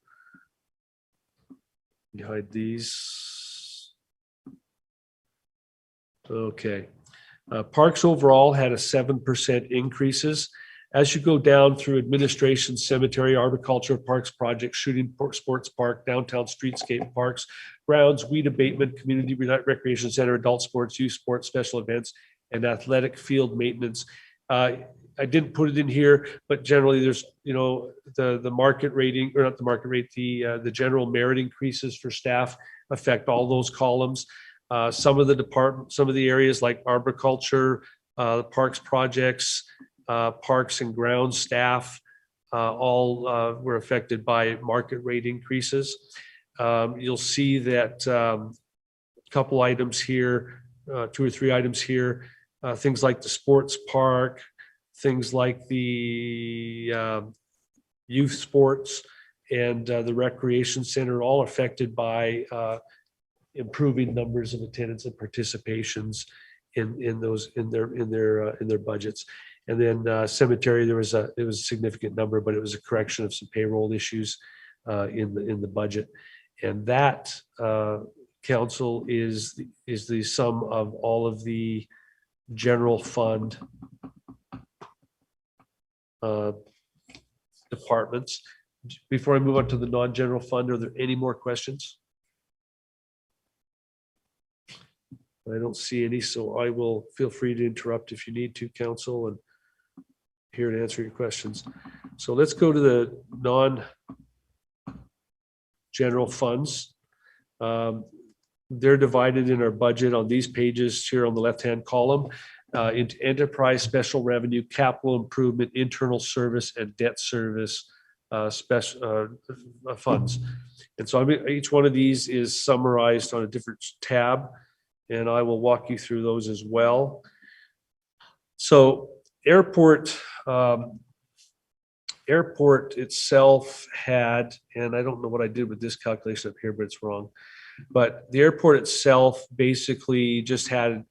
Behind these. Okay. Parks overall had a 7% increases. As you go down through administration, cemetery, arboriculture, parks project, shooting sports park, downtown streetscape parks, grounds, weed abatement, community recreation center, adult sports, youth sports, special events, and athletic field maintenance. I didn't put it in here, but generally there's, the market rating, or not the market rate, the general merit increases for staff affect all those columns. Some of the areas like arboriculture, parks projects, parks and grounds staff, all were affected by market rate increases. You'll see that a couple items here, 2 or 3 items here, things like the sports park, things like the youth sports and the recreation center, all affected by improving numbers of attendance and participations in their budgets. And then cemetery, there was a significant number, but it was a correction of some payroll issues in the budget. And that, council, is the sum of all of the general fund departments. Before I move on to the non-general fund, are there any more questions? I don't see any, so I will feel free to interrupt if you need to, council, and here to answer your questions. So let's go to the non-general funds. They're divided in our budget on these pages here on the left-hand column into enterprise, special revenue, capital improvement, internal service, and debt service special funds. And so each one of these is summarized on a different tab, and I will walk you through those as well. So airport itself had, and I don't know what I did with this calculation up here, but it's wrong. But the airport itself basically just had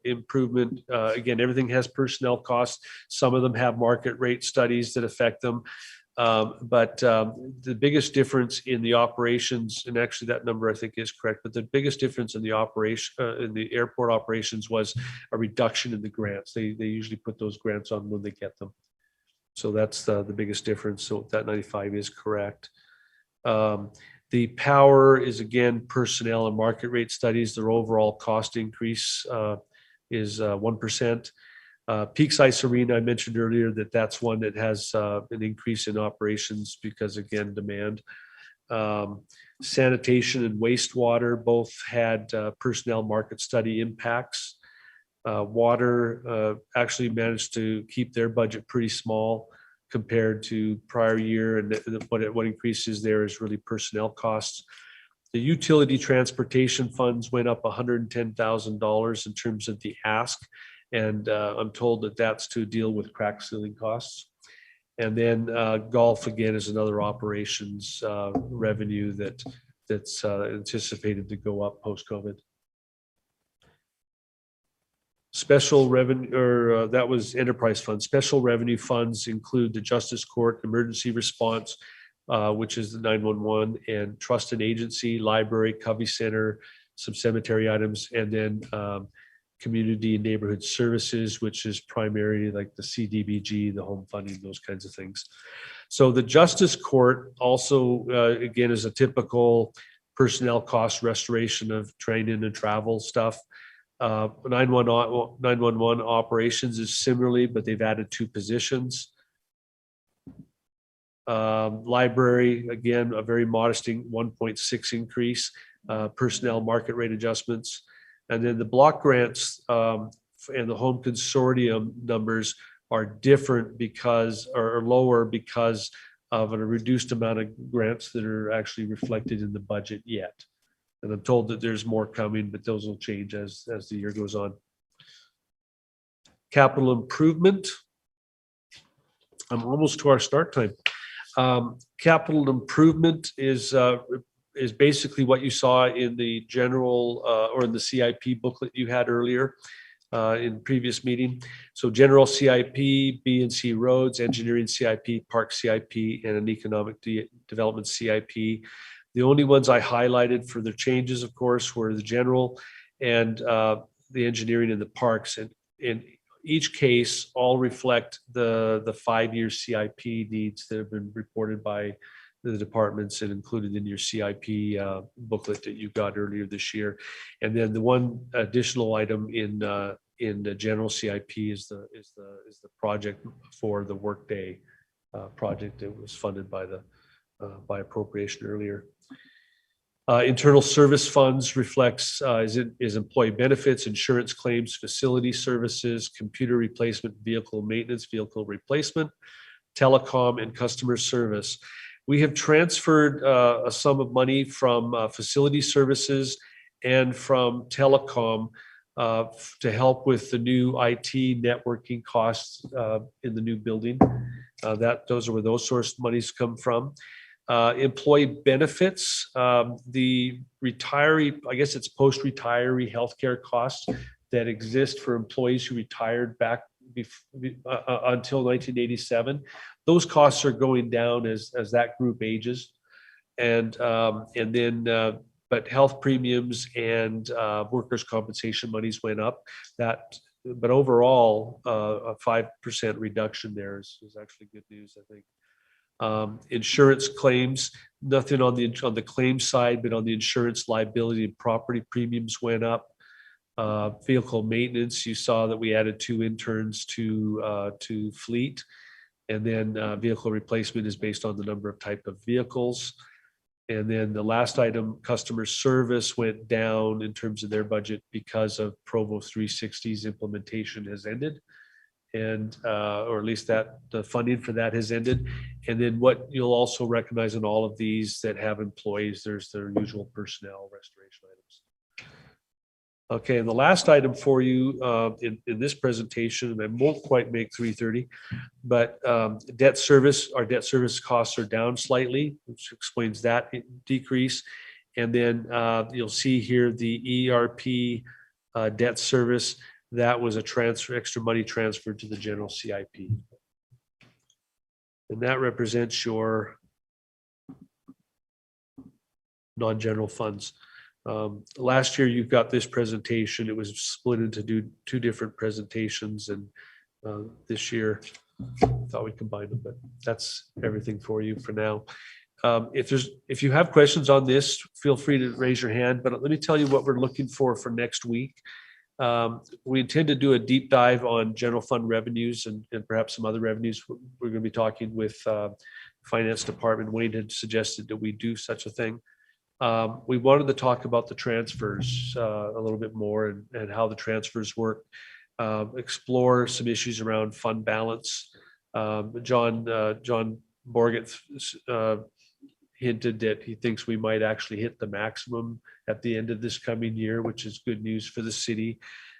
improvement. Again, everything has personnel costs. Some of them have market rate studies that affect them. But the biggest difference in the operations, and actually that number I think is correct, but the biggest difference in the operation, in the airport operations, was a reduction in the grants. They usually put those grants on when they get them. So that's the biggest difference. So that 95 is correct. The power is, again, personnel and market rate studies. Their overall cost increase is 1%. Peaks Ice Arena, I mentioned earlier that's one that has an increase in operations because, again, demand. Sanitation and wastewater both had personnel market study impacts. Water actually managed to keep their budget pretty small compared to prior year, and what increases there is really personnel costs. The utility transportation funds went up $110,000 in terms of the ask, and I'm told that that's to deal with crack ceiling costs. And then golf, again, is another operations revenue that's anticipated to go up post-COVID. Special revenue, or that was enterprise funds. Special revenue funds include the Justice Court, Emergency Response, which is the 911, and Trust and Agency, Library, Covey Center, some cemetery items, and then Community and Neighborhood Services, which is primarily like the CDBG, the home funding, those kinds of things. So the Justice Court also, again, is a typical personnel cost restoration of training and travel stuff. 911 operations is similarly, but they've added 2 positions. Library, again, a very modest 1.6 increase, personnel market rate adjustments. And then the block grants and the home consortium numbers are different because, or lower because of a reduced amount of grants that are actually reflected in the budget yet. And I'm told that there's more coming, but those will change as the year goes on. Capital improvement. I'm almost to our start time. Capital improvement is basically what you saw in the general or in the CIP booklet you had earlier in previous meeting. So general CIP, B and C roads, engineering CIP, park CIP, and an economic development CIP. The only ones I highlighted for the changes, of course, were the general and the engineering and the parks. And in each case, all reflect the 5-year CIP needs that have been reported by the departments and included in your CIP booklet that you got earlier this year. And then the one additional item in the general CIP is the project for the Workday project that was funded by appropriation earlier. Internal service funds reflects is employee benefits, insurance claims, facility services, computer replacement, vehicle maintenance, vehicle replacement, telecom, and customer service. We have transferred a sum of money from facility services and from telecom to help with the new IT networking costs in the new building. Those are where those source monies come from. Employee benefits, the retiree, I guess it's post-retiree healthcare costs that exist for employees who retired back until 1987. Those costs are going down as that group ages, and then but health premiums and workers' compensation monies went up. But overall, a 5% reduction there is actually good news, I think. Insurance claims, nothing on the claim side, but on the insurance liability and property premiums went up. Vehicle maintenance, you saw that we added 2 interns to fleet, and then vehicle replacement is based on the number of type of vehicles. And then the last item, customer service, went down in terms of their budget because of Provo 360's implementation has ended. And or at least that the funding for that has ended. And then what you'll also recognize in all of these that have employees, there's their usual personnel restoration items. Okay, and the last item for you in this presentation, and I won't quite make 3:30, but debt service, our debt service costs are down slightly, which explains that decrease. And then you'll see here the ERP debt service. That was a extra money transferred to the general CIP. And that represents your non-general funds. Last year, you've got this presentation. It was split into 2 different presentations. And this year, I thought we'd combine them, but that's everything for you for now. If you have questions on this, feel free to raise your hand. But let me tell you what we're looking for next week. We intend to do a deep dive on general fund revenues and perhaps some other revenues. We're going to be talking with Finance Department. Wayne had suggested that we do such a thing. We wanted to talk about the transfers a little bit more and how the transfers work. Explore some issues around fund balance. John Borgett hinted that he thinks we might actually hit the maximum at the end of this coming year, which is good news for the city.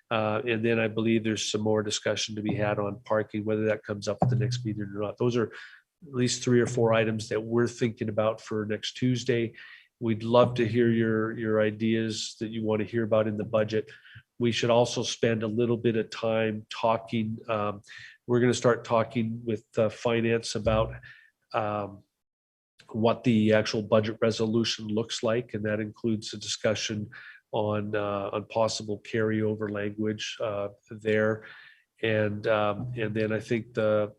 And then I believe there's some more discussion to be had on parking, whether that comes up at the next meeting or not. Those are at least 3 or 4 items that we're thinking about for next Tuesday. We'd love to hear your ideas that you want to hear about in the budget. We should also spend a little bit of time talking. We're going to start talking with finance about what the actual budget resolution looks like, and that includes a discussion on possible carryover language there. And then I think the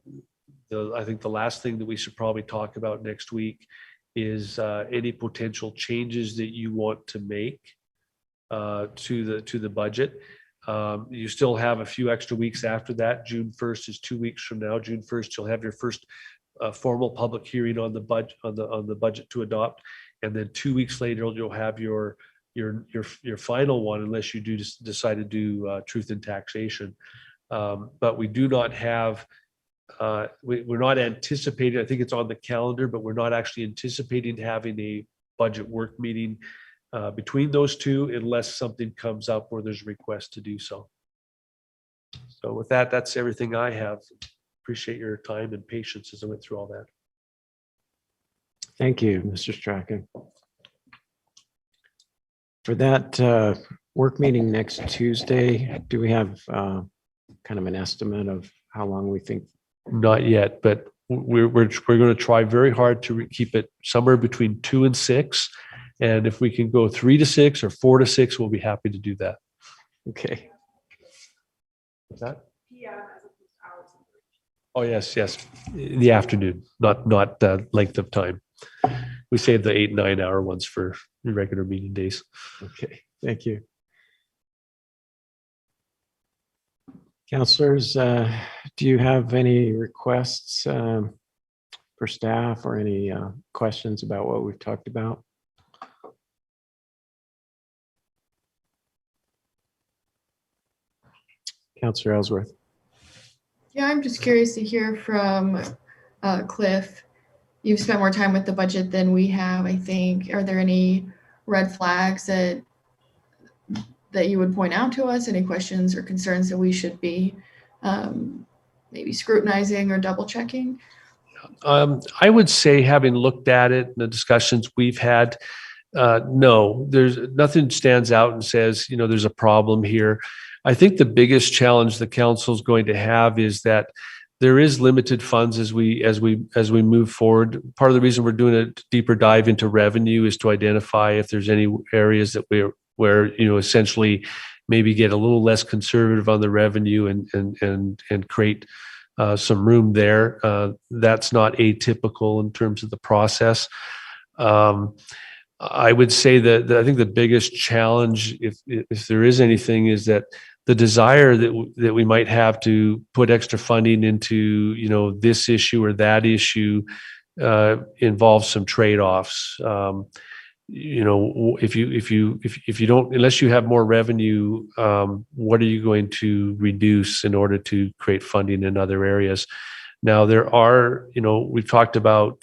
last thing that we should probably talk about next week is any potential changes that you want to make to the budget. You still have a few extra weeks after that. June 1st is 2 weeks from now. June 1st, you'll have your first formal public hearing on the budget to adopt, and then 2 weeks later you'll have your final one, unless you do decide to do truth in taxation. But we do not have. We're not anticipating. I think it's on the calendar, but we're not actually anticipating having a budget work meeting between those two, unless something comes up where there's a request to do so. So with that, that's everything I have. Appreciate your time and patience as I went through all that. Thank you, Mr. Strachan. For that work meeting next Tuesday, do we have kind of an estimate of how long we think? Not yet, but we're going to try very hard to keep it somewhere between 2 and 6. And if we can go 3 to 6 or 4 to 6, we'll be happy to do that. Okay. What's that? Oh, yes. In the afternoon, not the length of time. We save the 8-9 hour ones for regular meeting days. Okay, thank you. Councilors, do you have any requests for staff or any questions about what we've talked about? Councilor Ellsworth. Yeah, I'm just curious to hear from Cliff. You've spent more time with the budget than we have, I think. Are there any red flags that you would point out to us? Any questions or concerns that we should be maybe scrutinizing or double checking? I would say, having looked at it, the discussions we've had, no, there's nothing stands out and says, there's a problem here. I think the biggest challenge the council is going to have is that there is limited funds as we move forward. Part of the reason we're doing a deeper dive into revenue is to identify if there's any areas that where essentially maybe get a little less conservative on the revenue and create some room there. That's not atypical in terms of the process. I would say that I think the biggest challenge, if there is anything, is that the desire that we might have to put extra funding into, this issue or that issue involves some trade-offs. If you don't, unless you have more revenue, what are you going to reduce in order to create funding in other areas? Now there are, we've talked about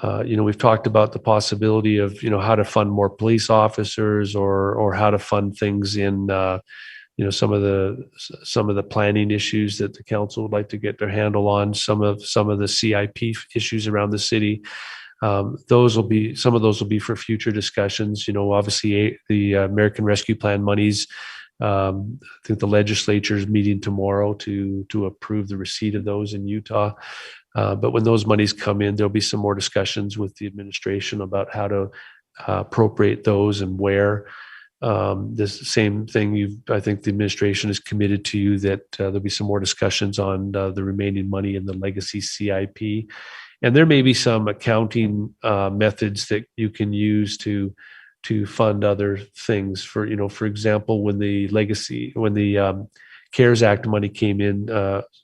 the possibility of, how to fund more police officers or how to fund things in, some of the planning issues that the council would like to get their handle on, some of the CIP issues around the city. Some of those will be for future discussions. Obviously the American Rescue Plan monies, I think the legislature is meeting tomorrow to approve the receipt of those in Utah. But when those monies come in, there'll be some more discussions with the administration about how to appropriate those and where. This same thing, I think the administration is committed to you that there'll be some more discussions on the remaining money in the legacy CIP. And there may be some accounting methods that you can use to to fund other things. For example, when the CARES Act money came in,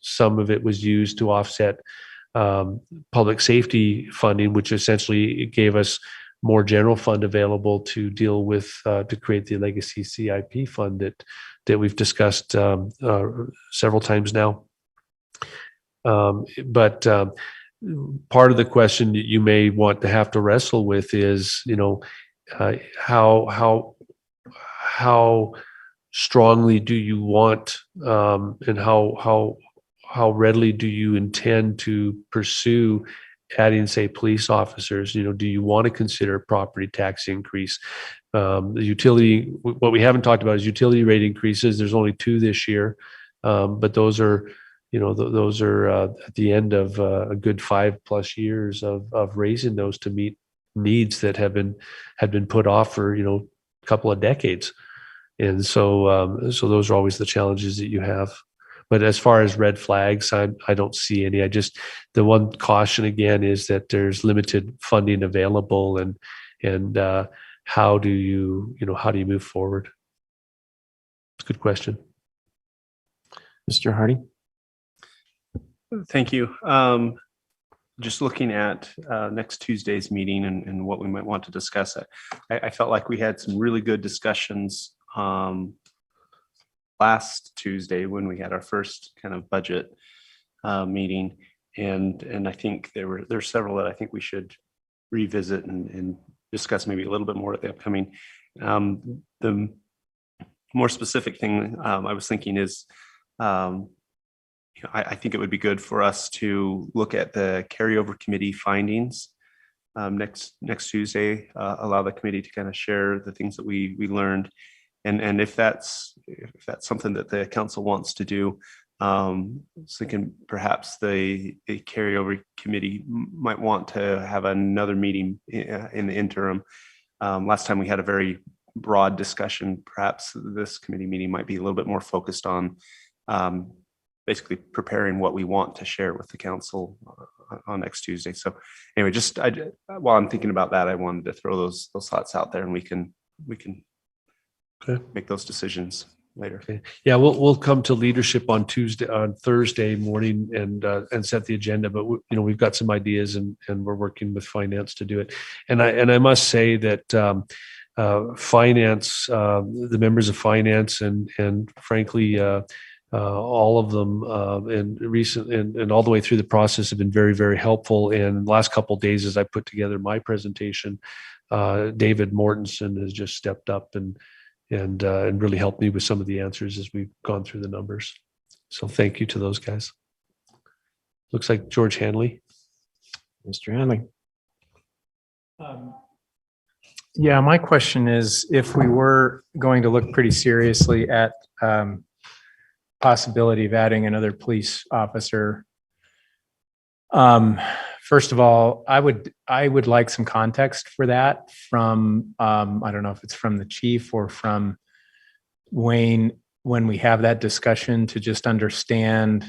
some of it was used to offset public safety funding, which essentially gave us more general fund available to deal with, to create the legacy CIP fund that we've discussed several times now. But part of the question that you may want to have to wrestle with is, how strongly do you want, and how readily do you intend to pursue adding, say, police officers? Do you want to consider property tax increase? The utility, what we haven't talked about is utility rate increases. There's only 2 this year, but those are, at the end of a good 5+ years of raising those to meet needs that had been put off for, a couple of decades. And so those are always the challenges that you have. But as far as red flags, I don't see any. The one caution again is that there's limited funding available, and how do you move forward? It's a good question. Mr. Hardy? Thank you. Just looking at next Tuesday's meeting and what we might want to discuss, I felt like we had some really good discussions last Tuesday when we had our first kind of budget meeting, and I think there's several that I think we should revisit and discuss maybe a little bit more at the upcoming. The more specific thing I was thinking is, I think it would be good for us to look at the carryover committee findings next Tuesday. Allow the committee to kind of share the things that we learned. And if that's something that the council wants to do, thinking perhaps the carryover committee might want to have another meeting in the interim. Last time we had a very broad discussion. Perhaps this committee meeting might be a little bit more focused on basically preparing what we want to share with the council on next Tuesday. So anyway, while I'm thinking about that, I wanted to throw those thoughts out there, and we can make those decisions later. Okay. Yeah, we'll come to leadership on Thursday morning and set the agenda. But we've got some ideas, and we're working with finance to do it. And I must say that finance, the members of finance, and frankly, all of them, and all the way through the process have been very, very helpful. And the last couple of days, as I put together my presentation, David Mortensen has just stepped up and really helped me with some of the answers as we've gone through the numbers. So thank you to those guys. Looks like George Hanley. Mr. Hanley. Yeah, my question is, if we were going to look pretty seriously at possibility of adding another police officer, first of all, I would like some context for that from, I don't know if it's from the chief or from Wayne, when we have that discussion, to just understand.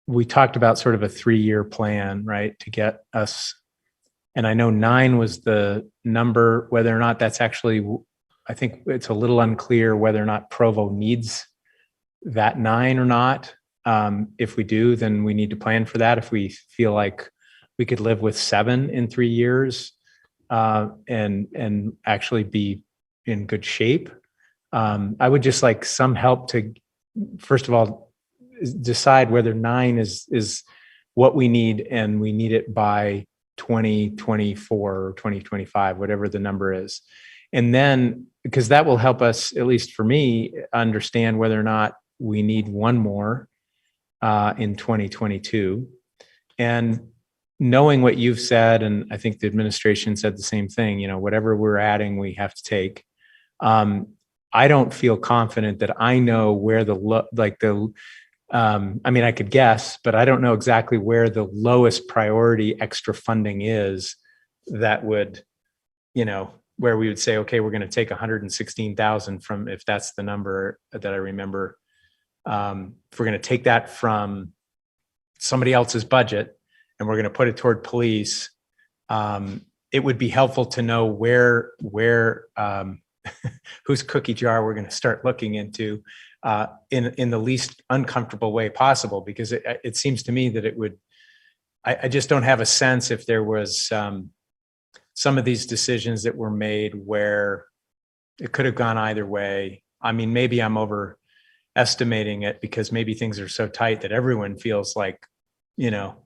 We talked about sort of a 3-year plan, right, to get us, and I know 9 was the number. Whether or not that's actually, I think it's a little unclear whether or not Provo needs that 9 or not. If we do, then we need to plan for that. If we feel like we could live with 7 in 3 years, and actually be in good shape, I would just like some help to, first of all, decide whether 9 is what we need, and we need it by 2024 or 2025, whatever the number is. And then, because that will help us, at least for me, understand whether or not we need 1 more in 2022. And knowing what you've said, and I think the administration said the same thing, whatever we're adding, we have to take. I don't feel confident that I know where I mean, I could guess, but I don't know exactly where the lowest priority extra funding is that would, where we would say, okay, we're going to take 116,000 from, if that's the number that I remember. If we're going to take that from somebody else's budget and we're going to put it toward police, it would be helpful to know where whose cookie jar we're going to start looking into in the least uncomfortable way possible, because it seems to me that it would, I just don't have a sense if there was some of these decisions that were made where it could have gone either way. I mean, maybe I'm overestimating it because maybe things are so tight that everyone feels like, you know,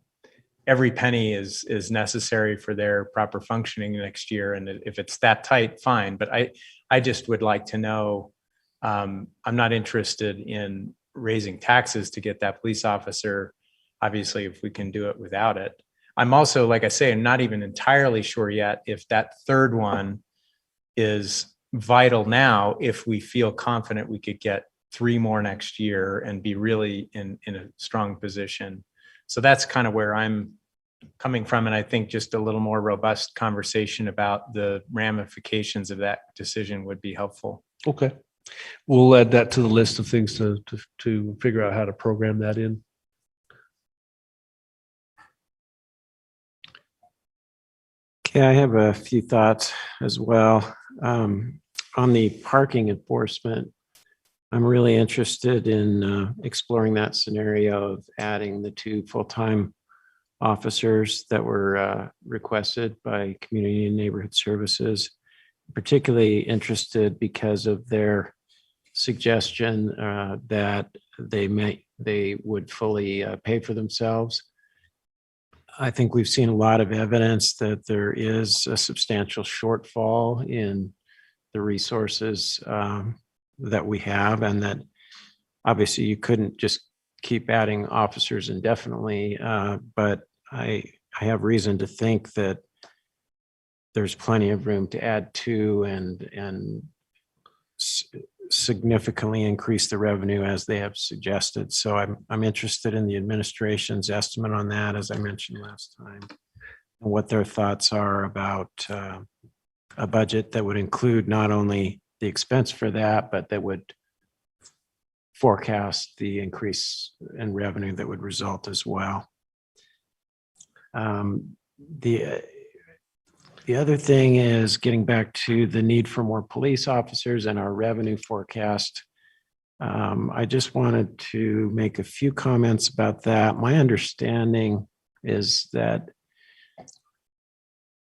every penny is necessary for their proper functioning next year. And if it's that tight, fine. But I just would like to know, I'm not interested in raising taxes to get that police officer, obviously, if we can do it without it. I'm also, like I say, I'm not even entirely sure yet if that third one is vital now, if we feel confident we could get 3 more next year and be really in a strong position. So that's kind of where I'm coming from. And I think just a little more robust conversation about the ramifications of that decision would be helpful. Okay. We'll add that to the list of things to figure out how to program that in. Okay, I have a few thoughts as well. On the parking enforcement, I'm really interested in exploring that scenario of adding the 2 full-time officers that were requested by Community and Neighborhood Services. Particularly interested because of their suggestion that they would fully pay for themselves. I think we've seen a lot of evidence that there is a substantial shortfall in the resources that we have, and that obviously you couldn't just keep adding officers indefinitely, but I have reason to think that there's plenty of room to add to and significantly increase the revenue as they have suggested. So I'm interested in the administration's estimate on that, as I mentioned last time, and what their thoughts are about a budget that would include not only the expense for that, but that would forecast the increase in revenue that would result as well. The other thing is getting back to the need for more police officers and our revenue forecast. I just wanted to make a few comments about that. My understanding is that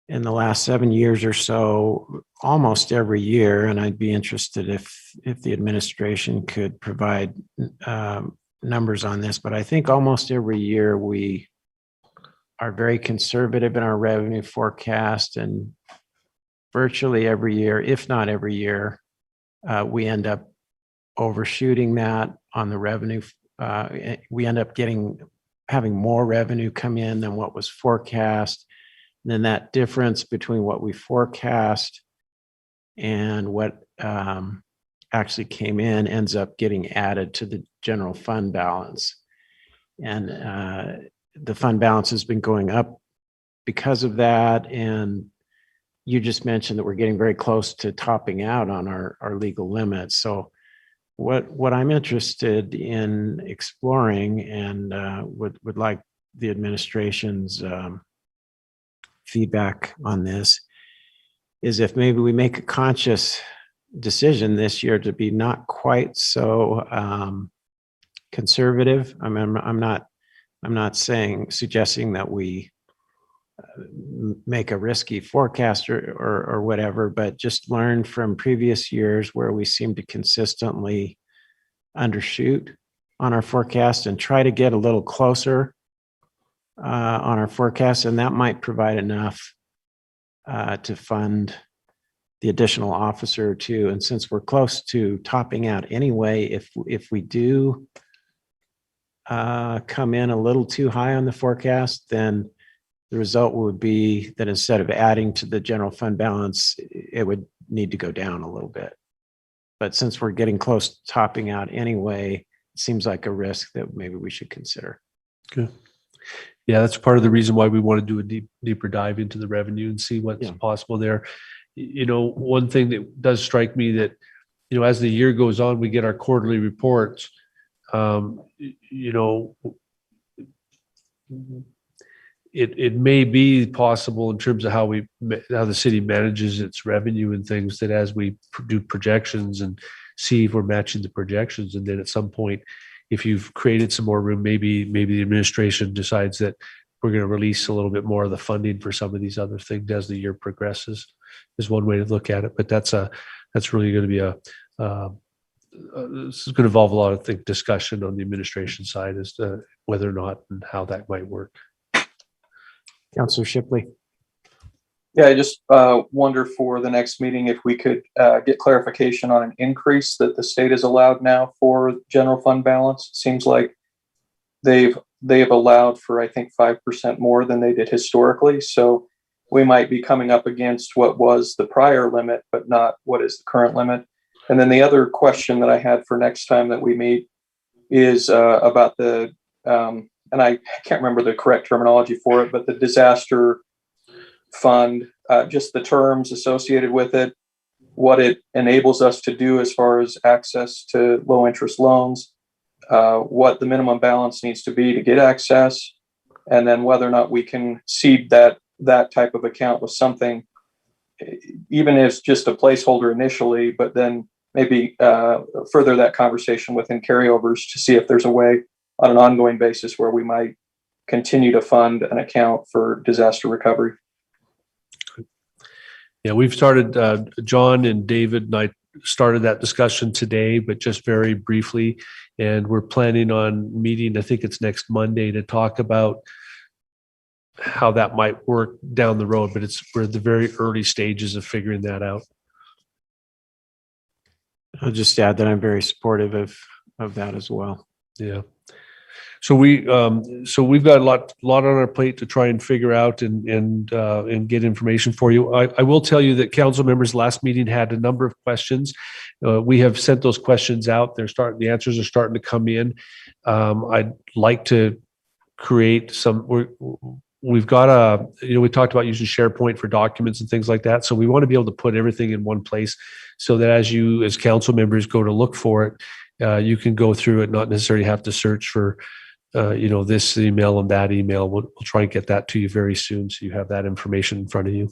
in the last 7 years or so, almost every year, and I'd be interested if the administration could provide numbers on this, but I think almost every year we are very conservative in our revenue forecast, and virtually every year, if not every year, we end up overshooting that on the revenue. We end up having more revenue come in than what was forecast. And then that difference between what we forecast and what actually came in ends up getting added to the general fund balance. And the fund balance has been going up because of that. And you just mentioned that we're getting very close to topping out on our legal limits. So what I'm interested in exploring and would like the administration's feedback on this is if maybe we make a conscious decision this year to be not quite so conservative. I mean, I'm not suggesting that we make a risky forecast or whatever, but just learn from previous years where we seem to consistently undershoot on our forecast and try to get a little closer on our forecast, and that might provide enough to fund the additional officer or two. And since we're close to topping out anyway, if we do come in a little too high on the forecast, then the result would be that instead of adding to the general fund balance, it would need to go down a little bit. But since we're getting close to topping out anyway, it seems like a risk that maybe we should consider. Good. Yeah, that's part of the reason why we want to do a deeper dive into the revenue and see what's possible there. You know, one thing that does strike me that, you know, as the year goes on, we get our quarterly reports. You know, it may be possible in terms of how the city manages its revenue and things, that as we do projections and see if we're matching the projections, and then at some point, if you've created some more room, maybe the administration decides that we're going to release a little bit more of the funding for some of these other things as the year progresses, is one way to look at it. But that's really going to be this is going to involve a lot of discussion on the administration side as to whether or not and how that might work. Councillor Shipley. Yeah, I just wonder for the next meeting if we could get clarification on an increase that the state is allowed now for general fund balance. It seems like they've allowed for, I think, 5% more than they did historically. So we might be coming up against what was the prior limit, but not what is the current limit. And then the other question that I had for next time that we meet is about the, and I can't remember the correct terminology for it, but the disaster fund, just the terms associated with it, what it enables us to do as far as access to low interest loans, what the minimum balance needs to be to get access, and then whether or not we can seed that type of account with something, even if it's just a placeholder initially, but then maybe further that conversation within carryovers to see if there's a way on an ongoing basis where we might continue to fund an account for disaster recovery. Yeah, we've started, John and David and I started that discussion today, but just very briefly. And we're planning on meeting, I think it's next Monday, to talk about how that might work down the road, but we're at the very early stages of figuring that out. I'll just add that I'm very supportive of that as well. Yeah. So we've got a lot on our plate to try and figure out and get information for you. I will tell you that council members last meeting had a number of questions. We have sent those questions out. The answers are starting to come in. I'd like to create some. We've got we talked about using SharePoint for documents and things like that. So we want to be able to put everything in one place so that as council members go to look for it, you can go through it, not necessarily have to search for this email and that email. We'll try and get that to you very soon so you have that information in front of you.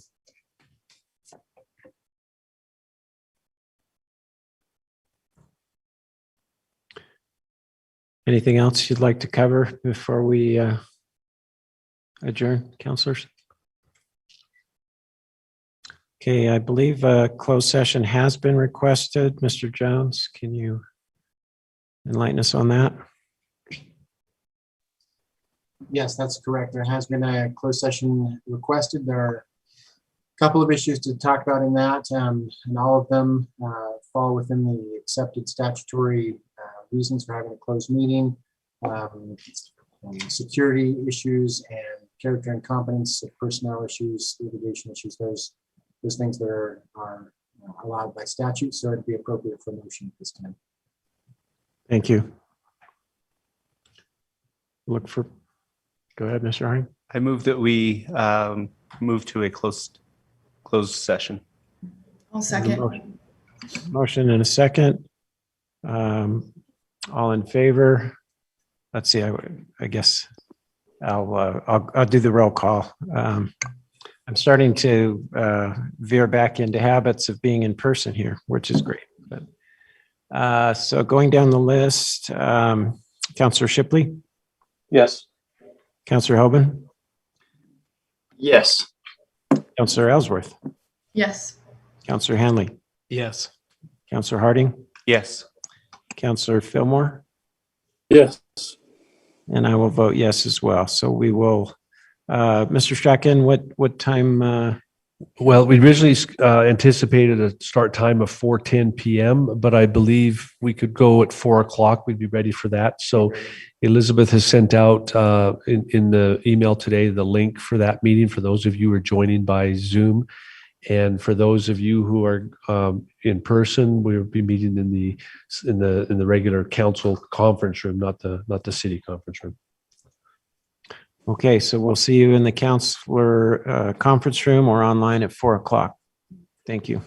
Anything else you'd like to cover before we adjourn, councilors? Okay, I believe a closed session has been requested. Mr. Jones, can you enlighten us on that? Yes, that's correct. There has been a closed session requested. There are a couple of issues to talk about in that, and all of them fall within the accepted statutory reasons for having a closed meeting. Security issues and character and competence, personnel issues, litigation issues, those things that are allowed by statute, so it'd be appropriate for motion at this time. Thank you. Go ahead, Mr. Harding. I move that we move to a closed session. I'll second. Motion and a second. All in favor? Let's see. I guess I'll do the roll call. I'm starting to veer back into habits of being in person here, which is great. But, so going down the list, Councillor Shipley. Yes. Councillor Hoban. Yes. Councillor Ellsworth. Yes. Councillor Hanley. Yes. Councillor Harding. Yes. Councillor Fillmore. Yes. And I will vote yes as well. So we will, Mr. Strachan, what time? Well, we originally anticipated a start time of 4:10 p.m., but I believe we could go at 4 o'clock. We'd be ready for that. So Elizabeth has sent out in the email today the link for that meeting for those of you who are joining by Zoom. And for those of you who are in person, we'll be meeting in the regular council conference room, not the city conference room. Okay, so we'll see you in the councilor conference room or online at 4 o'clock. Thank you.